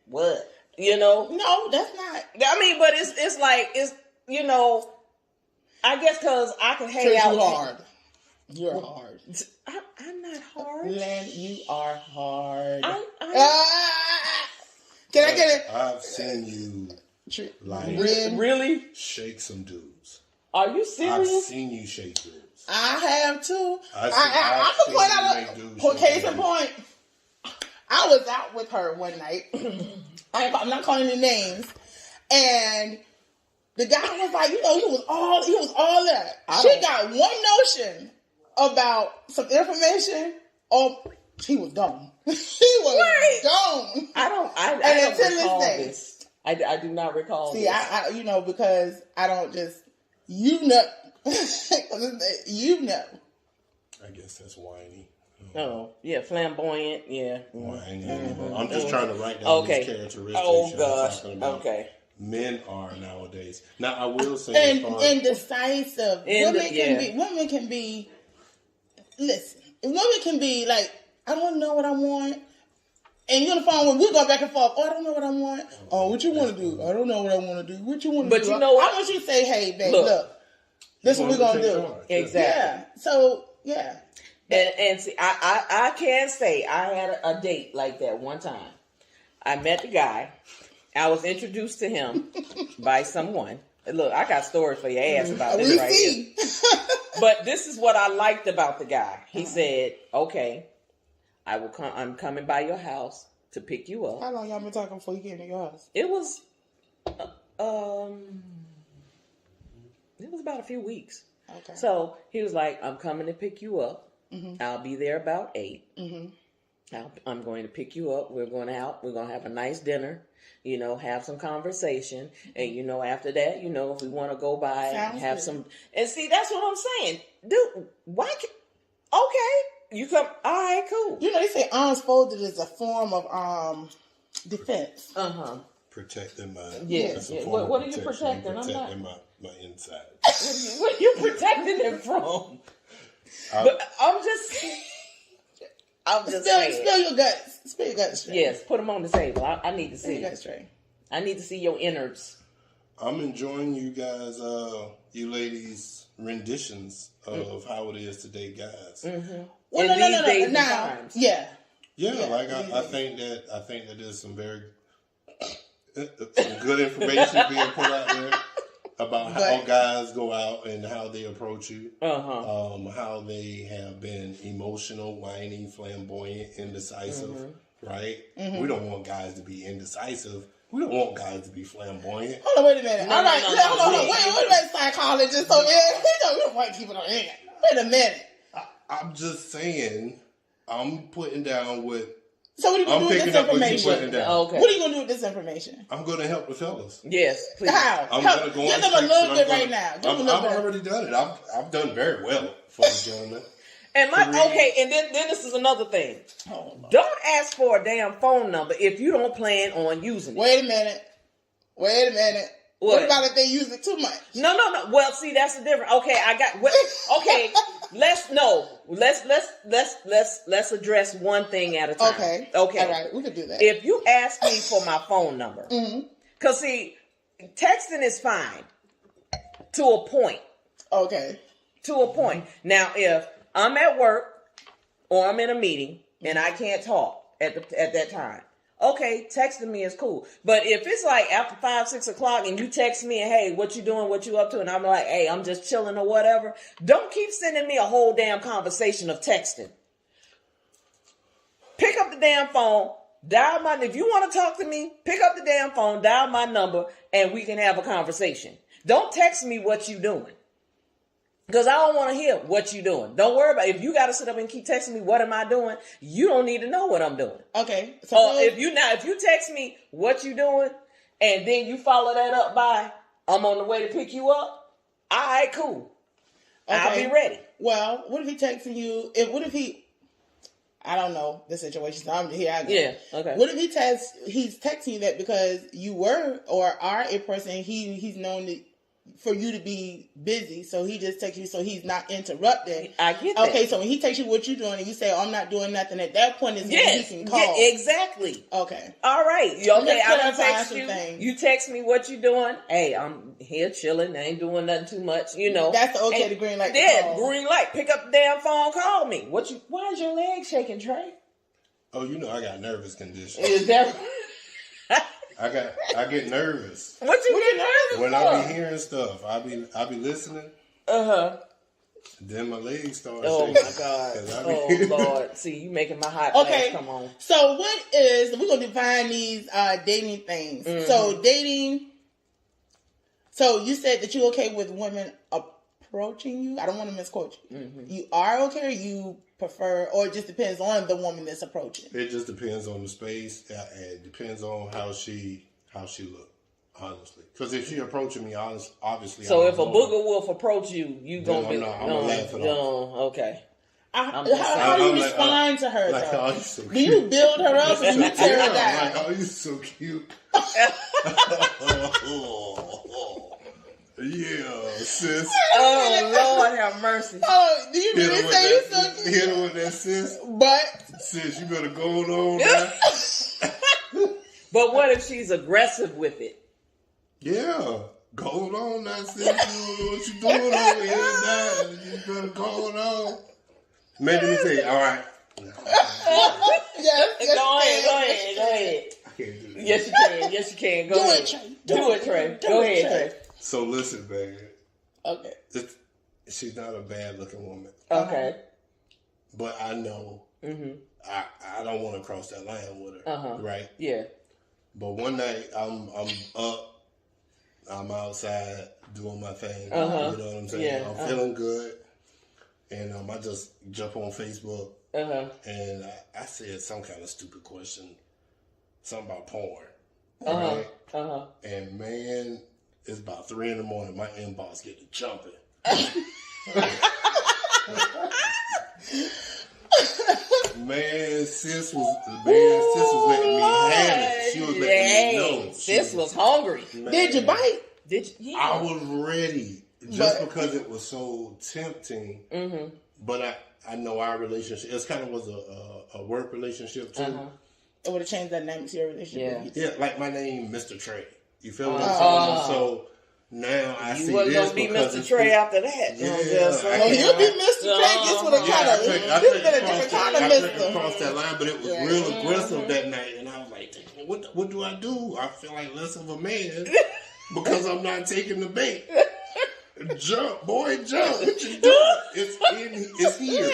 What? No, that's not... I mean, but it's like, I guess because I can hang out... hard. You're hard. I'm not hard. Len, you are hard. Can I get it? I've seen you really shake some dudes. Are you serious? I've seen you shake dudes. I have too. I can point out a case in point. I was out with her one night. I'm not calling any names, and the guy was like, he was all that. She got one notion about some information. Oh, he was gone. He was gone. I don't recall this. I do not recall. See, this. I because I don't just You know. I guess that's whiny. Oh, yeah, flamboyant, yeah. Whiny. I'm just trying to write down these characteristics y'all talking about. Okay. Men are nowadays. Now, I will say, indecisive. Women can be. Listen, women can be like, I don't know what I want. And you're on the phone when we go back and forth. Oh, I don't know what I want. Oh, what you want to do? I don't know what I want to do. What you want to do? But you know what? I want you to say, hey, babe, look this is what we're going to do. Exactly. Yeah. So, yeah. And see, I can say I had a date like that one time. I met the guy. I was introduced to him by someone. Look, I got stories for your ass about this right here. But this is what I liked about the guy. He said, okay, I'm coming by your house to pick you up. How long y'all been talking before you came to your house? It was about a few weeks. Okay. So he was like, I'm coming to pick you up. Mm-hmm. I'll be there about 8. Mm-hmm. I'm going to pick you up. We're going out. We're going to have a nice dinner. Have some conversation. And, after that, if we want to go by and have some. And see, that's what I'm saying. Dude, why okay. You come. All right, cool. They say arms folded is a form of defense. Uh-huh. Protecting my. Yes. Yeah. What are you protecting? Protecting my inside. What are you protecting it from? But I'm just saying. Spill your guts. Spill your guts straight. Yes, put them on the table. I need to see. Spill your guts straight. I need to see your innards. I'm enjoying you guys, you ladies' renditions of how it is to date guys. Mm-hmm. Well, no. Yeah. I think that there's some very some good information being put out there about how guys go out and how they approach you. How they have been emotional, whiny, flamboyant, indecisive. Right? Mm-hmm. We don't want guys to be indecisive. We don't want guys to be flamboyant. Hold on, wait a minute. Hold on. Wait a minute, psychologist. So, we don't want to keep it on air. Wait a minute. I'm just saying, I'm putting down what. So what are you going to do with this information? Okay. What are you going to do with this information? I'm going to help the fellas. Yes, please. How? I'm going to go Give them a little bit right now. I've already done it. I've done very well for the gentleman. And and then this is another thing. Oh, don't ask for a damn phone number if you don't plan on using it. Wait a minute. What about if they use it too much? No. Well, see, that's the difference. Okay, okay. Let's address one thing at a time. Okay. All right, we can do that. If you ask me for my phone number, because see, texting is fine to a point. Okay. To a point. Now, if I'm at work or I'm in a meeting and I can't talk at that time, okay, texting me is cool. But if it's like after 5, 6 o'clock and you text me and, hey, what you doing, what you up to? And I'm like, hey, I'm just chilling or whatever. Don't keep sending me a whole damn conversation of texting. Pick up the damn phone, if you want to talk to me, pick up the damn phone, dial my number, and we can have a conversation. Don't text me what you doing. Because I don't want to hear what you doing. Don't worry about it. If you got to sit up and keep texting me, what am I doing? You don't need to know what I'm doing. Okay. So if you text me what you doing, and then you follow that up by, I'm on the way to pick you up. All right, cool. Okay. I'll be ready. Well, what if he texting you? I don't know the situation. So here I go. Yeah. Okay. What if he's texting you that because you were or are a person he's known for you to be busy, so he just texts you so he's not interrupted. I get that. Okay, so when he texts you what you're doing and you say, oh, I'm not doing nothing, at that point is when he can call. Yeah, exactly. Okay. All right. Okay, I'm going to text you. Things. You text me what you doing. Hey, I'm here chilling. I ain't doing nothing too much, That's the green light. Yeah, green light. Pick up the damn phone, call me. Why is your leg shaking, Trey? Oh, I got nervous condition. Is that... I get nervous. What you get nervous when for? I be hearing stuff. I be listening. Then my legs start shaking. Oh my God. Lord. See, you making my hot flash come on. So we're gonna define these dating things. Mm-hmm. So dating. So you said that you're okay with women approaching you. I don't want to misquote you. Mm-hmm. You are okay, or you prefer, or it just depends on the woman that's approaching? It just depends on the space. It depends on how she look. Honestly, because if she approaching me, obviously. So if a booger wolf approach you, you gonna be I'm gonna laugh it off. Okay. How do you respond to her? Like, though? oh, you so cute. Do you build her up or do you tear her down? Like, oh, you so cute. Yeah, sis. Oh Lord, have mercy. Oh, do you really say you so cute? Hit her with that, sis. But Sis, you better go on now. But what if she's aggressive with it? Yeah, go on now, sis. You don't know what you doing over here now. You better go on. Make me say, all right. yes, Go ahead. I can't do that. Yes, you can. Go Do ahead. it, Trey. Do it, Trey. Go ahead, Trey. So listen, man. Okay. She's not a bad looking woman. Okay. But I know I don't want to cross that line with her. Right? Yeah. But one night I'm up, I'm outside doing my thing. You know what I'm saying? Yeah. I'm feeling good. And I just jump on Facebook and I said some kind of stupid question. Something about porn. Right? And man, it's about 3 a.m. My inbox get to jumping. Sis was letting me have it. She was letting me know. Sis was hungry. Man, Did you bite? Did you? Yeah. I was ready just because it was so tempting. But I know our relationship. It kind of was a work relationship too. It would have changed that name to your relationship. Yeah, like my name, Mr. Trey. You feel what I'm saying? So now I see this gonna be Mr. Trey after that. Yeah, you'll be Mr. Trey. This would have kind of. This been a different kind of I Mr. crossed that line, but it was real aggressive that night, and I was like, "What do I do? I feel like less of a man because I'm not taking the bait." Jump, boy, jump! What you doing? It's here.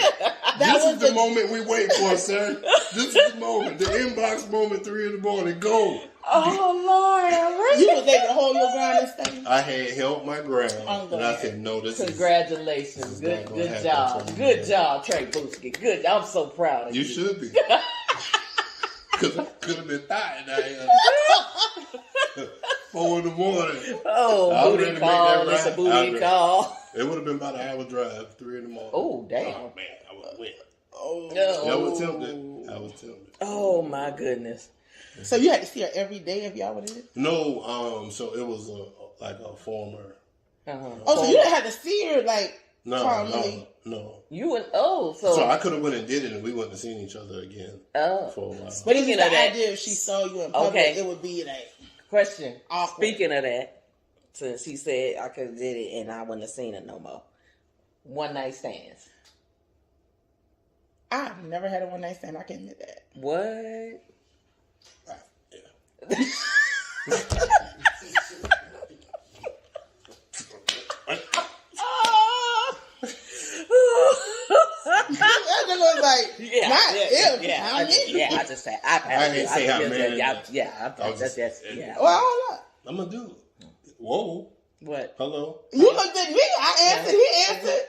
This is the moment we wait for, sir. This is the moment, the inbox moment. 3 a.m. Go. Oh Lord! You was able to hold your ground and stay. I had held my ground, and I said, "No, this Congratulations! is Good happen job! to me, Good man. job, Trey Booski. Good. I'm so proud of you. You should be." Because I could have been dying out here. 4 a.m. Oh, booty call. It's a booty call. It would have been about an hour drive, 3 a.m. Oh, damn. Oh, man. I would have went. Oh. I was tempted. Oh, my goodness. So you had to see her every day if y'all would have? No, so it was like a former. Oh, so you didn't have to see her No. You went, so I could have went and did it, and we wouldn't have seen each other again for a while. But even the idea if she saw you in public, it would be like question. Awkward. Speaking of that, since he said I could have did it and I wouldn't have seen it no more. One night stands. I've never had a one night stand. I can admit that. What? Yeah. That was like, not if. I just said, I didn't say how many. Well, hold up. I'm going to do it. Whoa. What? Hello. You looked at me. I answered. He answered.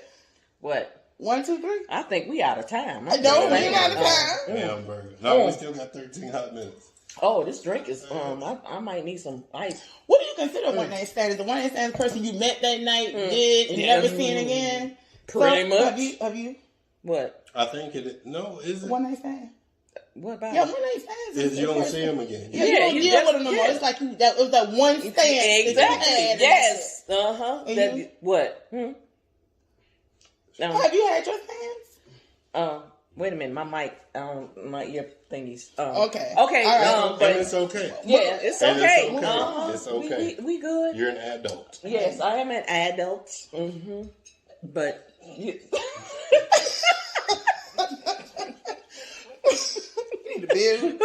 What? 1, 2, 3. I think we out of time. I don't. We ain't out of time. Hamburger. No, we still got 13 hot minutes. Oh, this drink is, I might need some ice. What do you consider a one night stand? Is the one night stand the person you met that night, did, and never seen again? Pretty much. Have you? What? I think it is. No, is it? One night stand. What about one night stands. Is you don't see him again. Yeah, you don't deal with him no more. It's like it was that one stand. Exactly. Yes. What? Have you had your stands? Wait a minute. My mic, my ear thingies. Okay. Okay. Right. But it's okay. Yeah, it's okay. It's okay. We good. You're an adult. Yes, I am an adult. But you need a bed.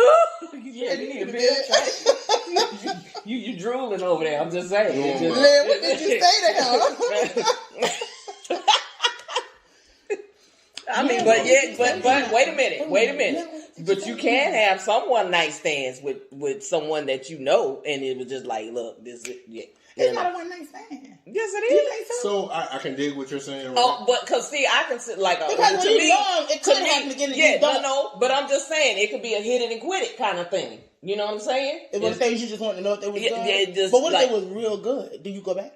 Yeah, you need a bed. You drooling over there. I'm just saying. Lynn, what did you say to him? I mean, but wait a minute. But you can have some one night stands with someone that you know, and it was just like, look, this is It's not a one night stand. Yes, it is. So I can dig what you're saying. Right? Oh, but because see, I can sit like because when you know it could happen again. Yeah, no, but I'm just saying it could be a hit it and quit it kind of thing. You know what I'm saying? It was things you just want to know if they was good. Yeah, but what if they was real good? Do you go back?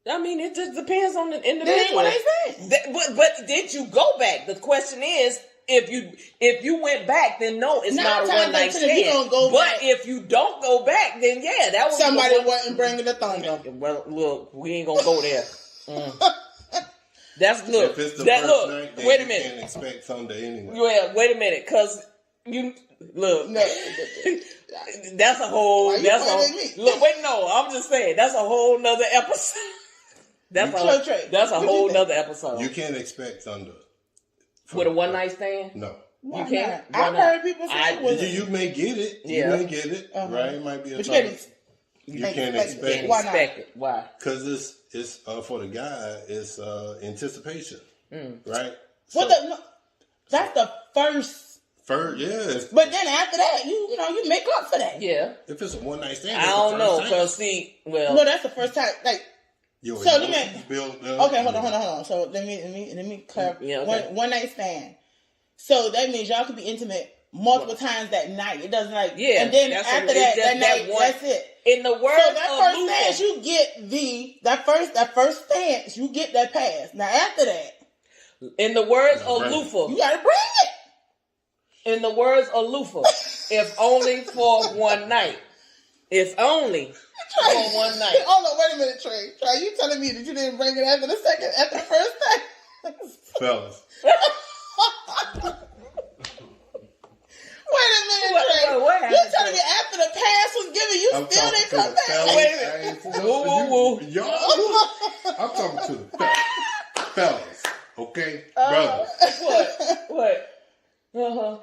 I mean, it just depends on the individual. That's what I said. But did you go back? The question is, if you went back, then no, it's not a one night stand. But if you don't go back, then yeah, that was somebody wasn't bringing the thunder. Well, look, we ain't gonna go there. That's look. If it's the that first look. night, then Wait a you minute. can't expect thunder anyway. Well, wait a minute, cause you look. No. That's a whole. Why you That's pointing a at me? look. Wait, no, I'm just saying that's a whole nother episode. That's a whole nother episode. You can't expect thunder with a one night stand. No. Why You can't. I've heard people say you may get it. Yeah. You may get it. Right? It might be a but you can't expect it. Why not? Why? Because it's for the guy. It's anticipation. Right. That's the first. First, yeah. But then after that, you make up for that. Yeah. If it's a one night stand, I don't know. Cause no, that's the first time. Like, so let me build up. Okay, hold on. So let me clarify. Yeah, okay. One night stand. So that means y'all could be intimate multiple times that night. It doesn't and then after that night, that's it. In the words so that of first Luther, stance, you get that first stance, you get that pass. Now after that, in the words of Luther, you gotta bring it. In the words of Luther, if only for one night. If only for one night. Hold on, wait a minute, Trey. Trey, you telling me that you didn't bring it after the first time? Fellas. Wait a minute, Trey. What You telling me after the pass was given, you still didn't come back? Wait a minute. Whoa. Y'all, I'm talking to the fellas. Okay? Brothers. What? Uh-huh.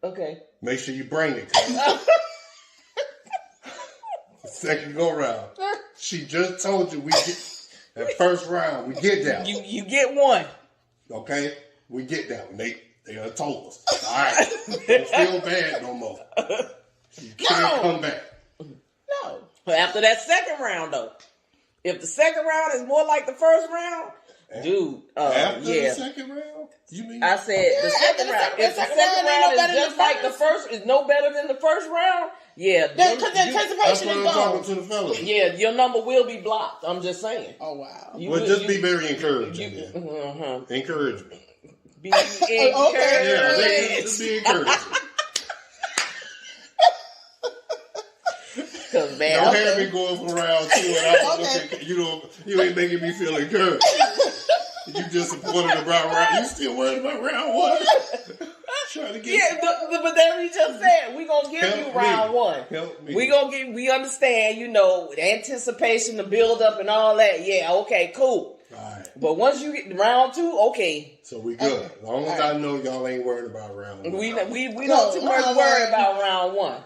Okay. Make sure you bring it. Second go round. She just told you we get that first round. We get that. You get one. Okay? We get that one. They done told us. All right. Don't feel bad no more. You can't come back. No. But after that second round, though, if the second round is more like the first round, dude, after the second round? You mean? I said the second round. If the second round is just like the first, is no better than the first round, yeah. Because the anticipation is I'm gone. talking to the fellas. Yeah, your number will be blocked. I'm just saying. Oh, wow. Just be very encouraging. Encourage me. Be encouraged. Yeah, just be encouraging. Cause man, don't have me going for round 2 and I okay. You ain't making me feel encouraged. You just supported about round. You still worried about round 1? Trying to get but then we just said we gonna give you round 1. Help me. We understand, the anticipation, the build up, and all that. Yeah, okay, cool. All right. But once you get round 2, okay. So we good. As long as I know y'all ain't worried about round 1. We don't too much worry about round 1.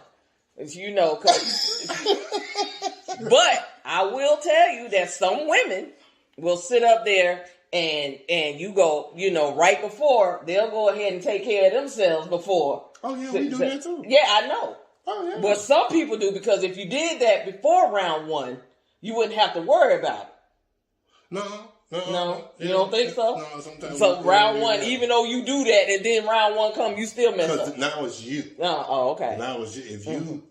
But I will tell you that some women will sit up there and you go, right before, they'll go ahead and take care of themselves before. Oh, yeah, we do that too. Yeah, I know. Oh, yeah. But some people do, because if you did that before round 1, you wouldn't have to worry about it. No. You don't think so? No, sometimes. So round 1, even though you do that and then round 1 come, you still mess up. Because now it's you. Oh, okay. Now it's you. If you...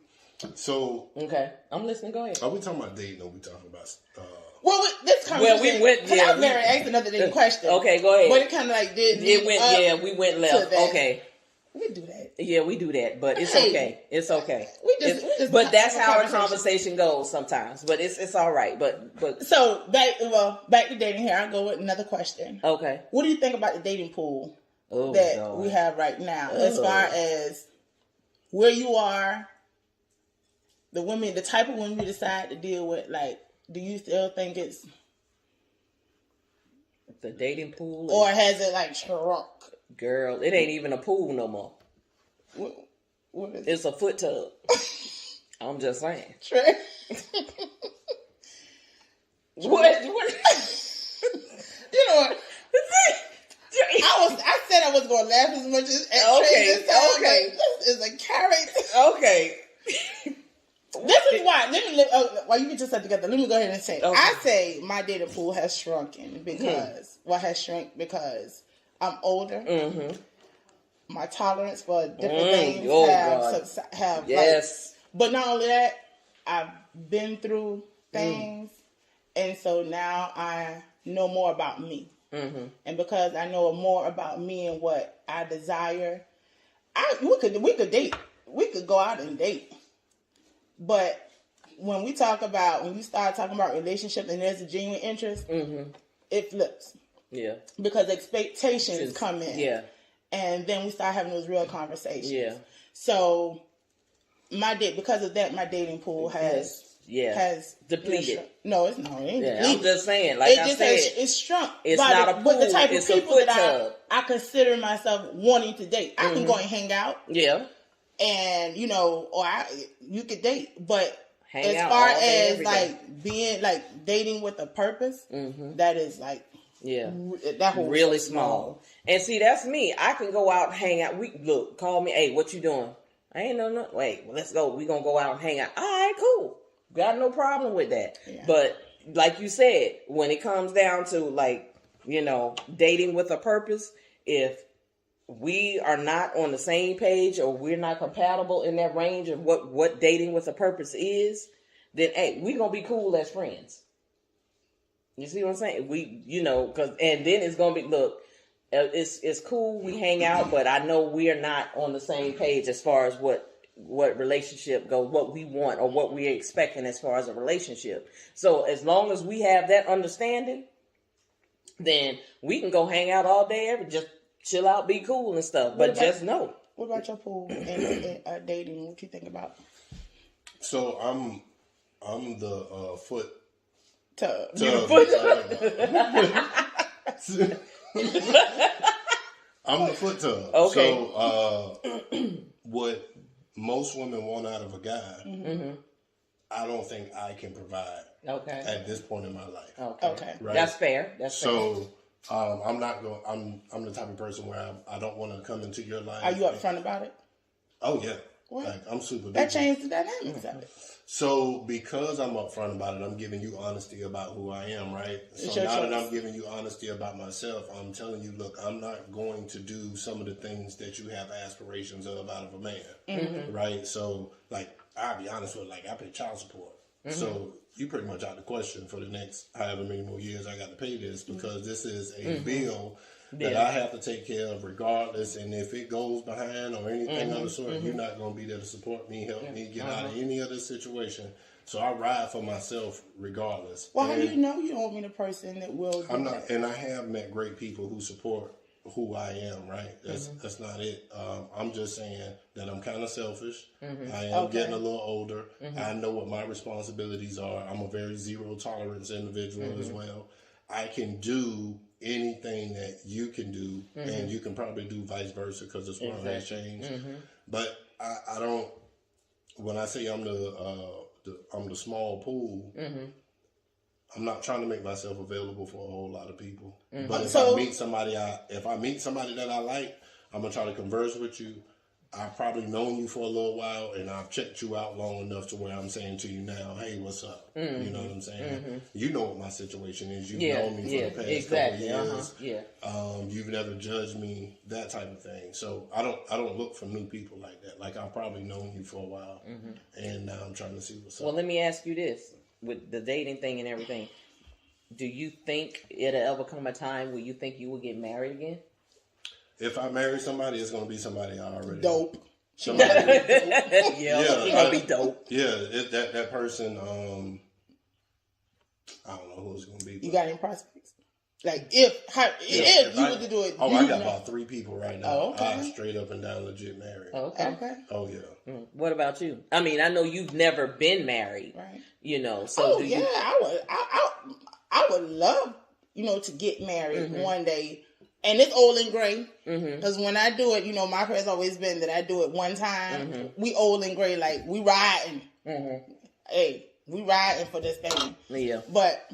So... Okay. I'm listening. Go ahead. Are we talking about dating or are we talking about... this conversation... Well, we went... Yeah, I've never asked another dating question. Okay, go ahead. But it kind of like did... we went left. Okay. We do that. Yeah, we do that, but it's okay. It's okay. But that's how our conversation goes sometimes. But it's all right. But so back to dating here. I'll go with another question. Okay. What do you think about the dating pool we have right now, as far as where you are, the type of women you decide to deal with? Like, do you still think it's the dating pool, or has it like shrunk? Girl, it ain't even a pool no more. What is it's a foot tub. I'm just saying. Trey. What? You know what? I said I was going to laugh as much as Trey this time. Okay. This is a character. Okay. This is why. While you get yourself together, let me go ahead and say. Okay. I say my dating pool has shrunken because has shrunk because I'm older. Mm-hmm. my tolerance for different things have yes. But not only that, I've been through things, and so now I know more about me. Mm-hmm. And because I know more about me and what I desire, we could date. We could go out and date. But when you start talking about relationships and there's a genuine interest, it flips. Yeah. Because expectations come in. Yeah. And then we start having those real conversations. Yeah. So because of that, my dating pool has depleted. No, it's not. It ain't depleted. I'm just saying, it's shrunk. It's not a pool. But the type it's of people a foot tub. I consider myself wanting to date. I can go and hang out. Yeah. And you could date, but as far as being dating with a purpose, that is that whole really small. And see, that's me. I can go out and hang out. Call me. Hey, what you doing? I ain't no. Wait, let's go. We gonna go out and hang out. All right, cool. Got no problem with that. Yeah. But like you said, when it comes down to dating with a purpose, if we are not on the same page or we're not compatible in that range of what dating with a purpose is, then hey, we gonna be cool as friends. You see what I'm saying? And then it's gonna be it's cool, we hang out, but I know we are not on the same page as far as what relationship goes, what we want or what we're expecting as far as a relationship. So as long as we have that understanding, then we can go hang out all day, just chill out, be cool and stuff. Just know. What about your pool and dating? What you think about? So I'm the foot tub. I'm the foot tub. Okay. So what most women want out of a guy, I don't think I can provide. Okay. At this point in my life. Okay. Right? That's fair. I'm not going. I'm the type of person where I don't want to come into your life. Are you upfront about it? Oh yeah. What? I'm super. That changed the dynamics of it. So because I'm upfront about it, I'm giving you honesty about who I am, right? So now that I'm giving you honesty about myself, I'm telling you, look, I'm not going to do some of the things that you have aspirations of out of a man, right? So I'll be honest with I pay child support. So you pretty much out the question for the next however many more years I got to pay this, because this is a bill that I have to take care of regardless. And if it goes behind or anything of the sort, you're not going to be there to support me, help me get out of any other situation. So I ride for myself regardless. Well, how do you know you don't meet a person that will do that? And I have met great people who support who I am, right? That's not it. I'm just saying that I'm kind of selfish. I am getting a little older. I know what my responsibilities are. I'm a very zero tolerance individual as well. I can do anything that you can do, and you can probably do vice versa because this world has changed. But I don't. When I say I'm the small pool, I'm not trying to make myself available for a whole lot of people. But if I meet somebody that I like, I'm gonna try to converse with you. I've probably known you for a little while, and I've checked you out long enough to where I'm saying to you now, hey, what's up? You know what I'm saying? You know what my situation is. You've known me for the past couple years. You've never judged me, that type of thing. So I don't look for new people like that. I've probably known you for a while, and now I'm trying to see what's up. Well, let me ask you this. With the dating thing and everything, do you think it'll ever come a time where you think you will get married again? If I marry somebody, it's going to be somebody I already dope. She's gonna be dope. Yeah, that person. I don't know who it's going to be. You got any prospects? If you were to do it. Oh, I got about 3 people right now. Oh, okay. I'm straight up and down legit married. Okay. Oh yeah. What about you? I mean, I know you've never been married, right? So I would love to get married one day. And it's old and gray, because when I do it, my prayer's always been that I do it one time. We old and gray, we riding. Hey, we riding for this thing. Yeah. But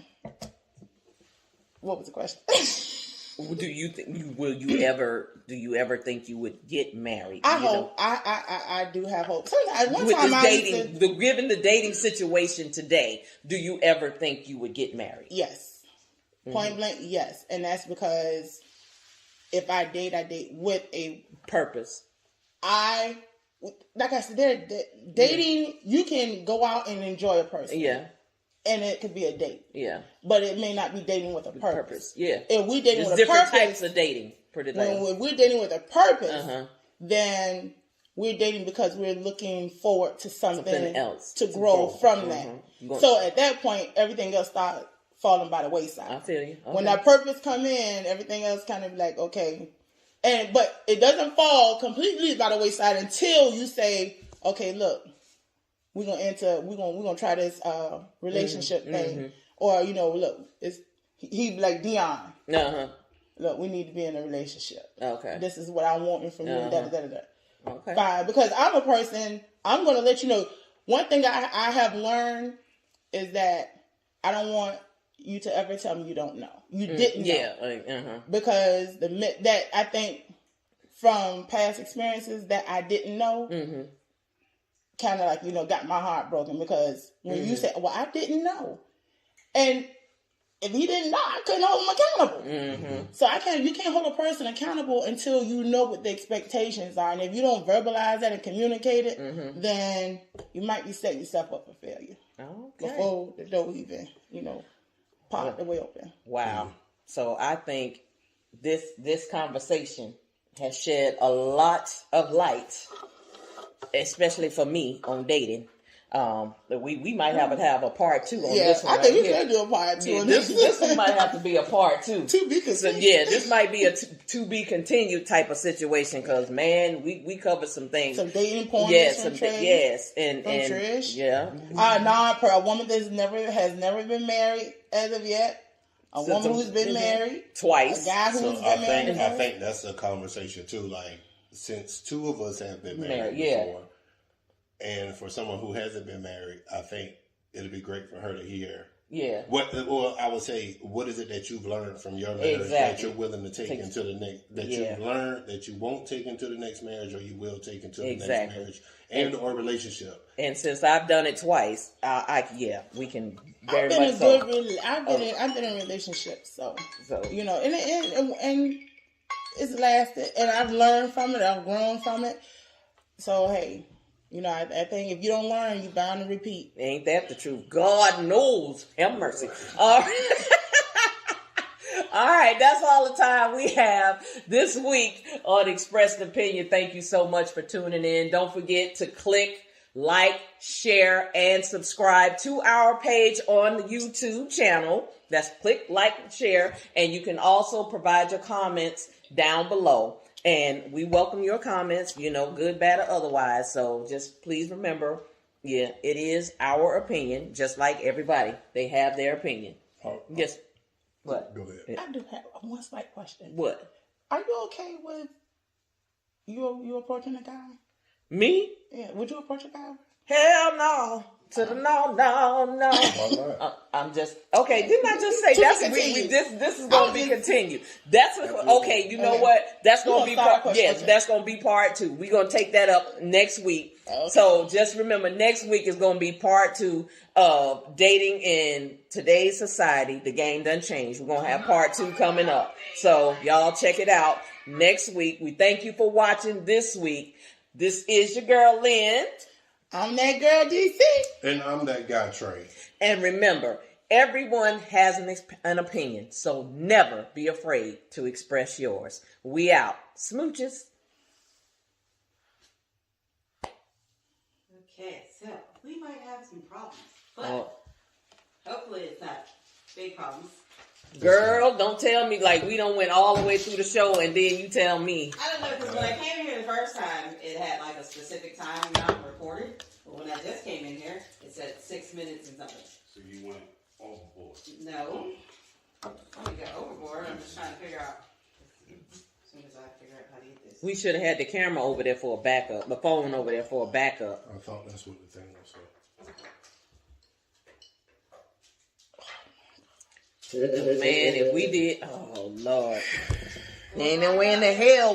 what was the question? Do you think do you ever think you would get married? I hope. I do have hope. Sometimes given the dating situation today, do you ever think you would get married? Yes. Point blank, yes. And that's because if I date with a purpose. Like I said, dating, you can go out and enjoy a person. Yeah. And it could be a date. Yeah. But it may not be dating with a purpose. Yeah. If we dating with a different purpose, types of dating. When we're dating with a purpose, then we're dating because we're looking forward to something else to grow from that. So at that point, everything else starts falling by the wayside. I feel you. Okay. When that purpose come in, everything else kind of like, okay. But it doesn't fall completely by the wayside until you say, okay, look, we're gonna try this relationship thing. Or, look, he like Dion. Look, we need to be in a relationship. Okay. This is what I want from you. Okay. Fine. Because I'm a person, I'm going to let you know. One thing I have learned is that I don't want you to ever tell me you don't know. You didn't know. Yeah. Because that I think from past experiences that I didn't know, kind of like, got my heart broken. Because when you said, well, I didn't know. And if he didn't know, I couldn't hold him accountable. So you can't hold a person accountable until you know what the expectations are. And if you don't verbalize that and communicate it, then you might be setting yourself up for failure. Before the door even, pop the way open. Wow. So I think this conversation has shed a lot of light, especially for me, on dating. We might have to have a part 2 on this one. I think we can do a part 2 on this. This one might have to be a part 2. To be continued. So this might be a to be continued type of situation because man, we covered some things. Some dating points. Yes, and Trish. Yeah. A woman that has never been married as of yet. A woman who's been married twice. A guy who's been married. I think that's a conversation too. Like since 2 of us have been married before. And for someone who hasn't been married, I think it'd be great for her to hear. Yeah. Or I would say, what is it that you've learned from your marriage that you're willing to take into the next, that you've learned that you won't take into the next marriage or you will take into the next marriage or relationship. And since I've done it twice, we can very much so. I've been in relationships, so and it's lasted, and I've learned from it, I've grown from it. So hey. I think if you don't learn, you're bound to repeat. Ain't that the truth? God knows. Have mercy. All right, that's all the time we have this week on Expressed Opinion. Thank you so much for tuning in. Don't forget to click, like, share, and subscribe to our page on the YouTube channel. That's click, like, share, and you can also provide your comments down below. And we welcome your comments, good, bad, or otherwise. So just please remember, it is our opinion, just like everybody. They have their opinion. Yes. What? Go ahead. I do have one slight question. What? Are you okay with you approaching a guy? Me? Yeah. Would you approach a guy? Hell no. No. I'm just okay. Didn't I just say this is going to be continued? That's okay. You know what? That's going to be that's going to be part 2. We're going to take that up next week. Okay. So just remember, next week is going to be part 2 of dating in today's society. The game done changed. We're going to have part 2 coming up. So y'all check it out next week. We thank you for watching this week. This is your girl Lynn. I'm that girl, DC. And I'm that guy, Trey. And remember, everyone has an opinion, so never be afraid to express yours. We out. Smooches. Okay, so we might have some problems, but hopefully it's not big problems. Girl, don't tell me like we done went all the way through the show and then you tell me. I don't know, because when I came here the first time, it had like a specific time recorded. But when I just came in here, it said 6 minutes and something. So you went overboard? No. I didn't go overboard. I'm just trying to figure out. As soon as I figure out how to get this. We should have had the camera over there for a backup. The phone over there for a backup. I thought that's what the thing was. Man, if we did, oh Lord, ain't no way in the hell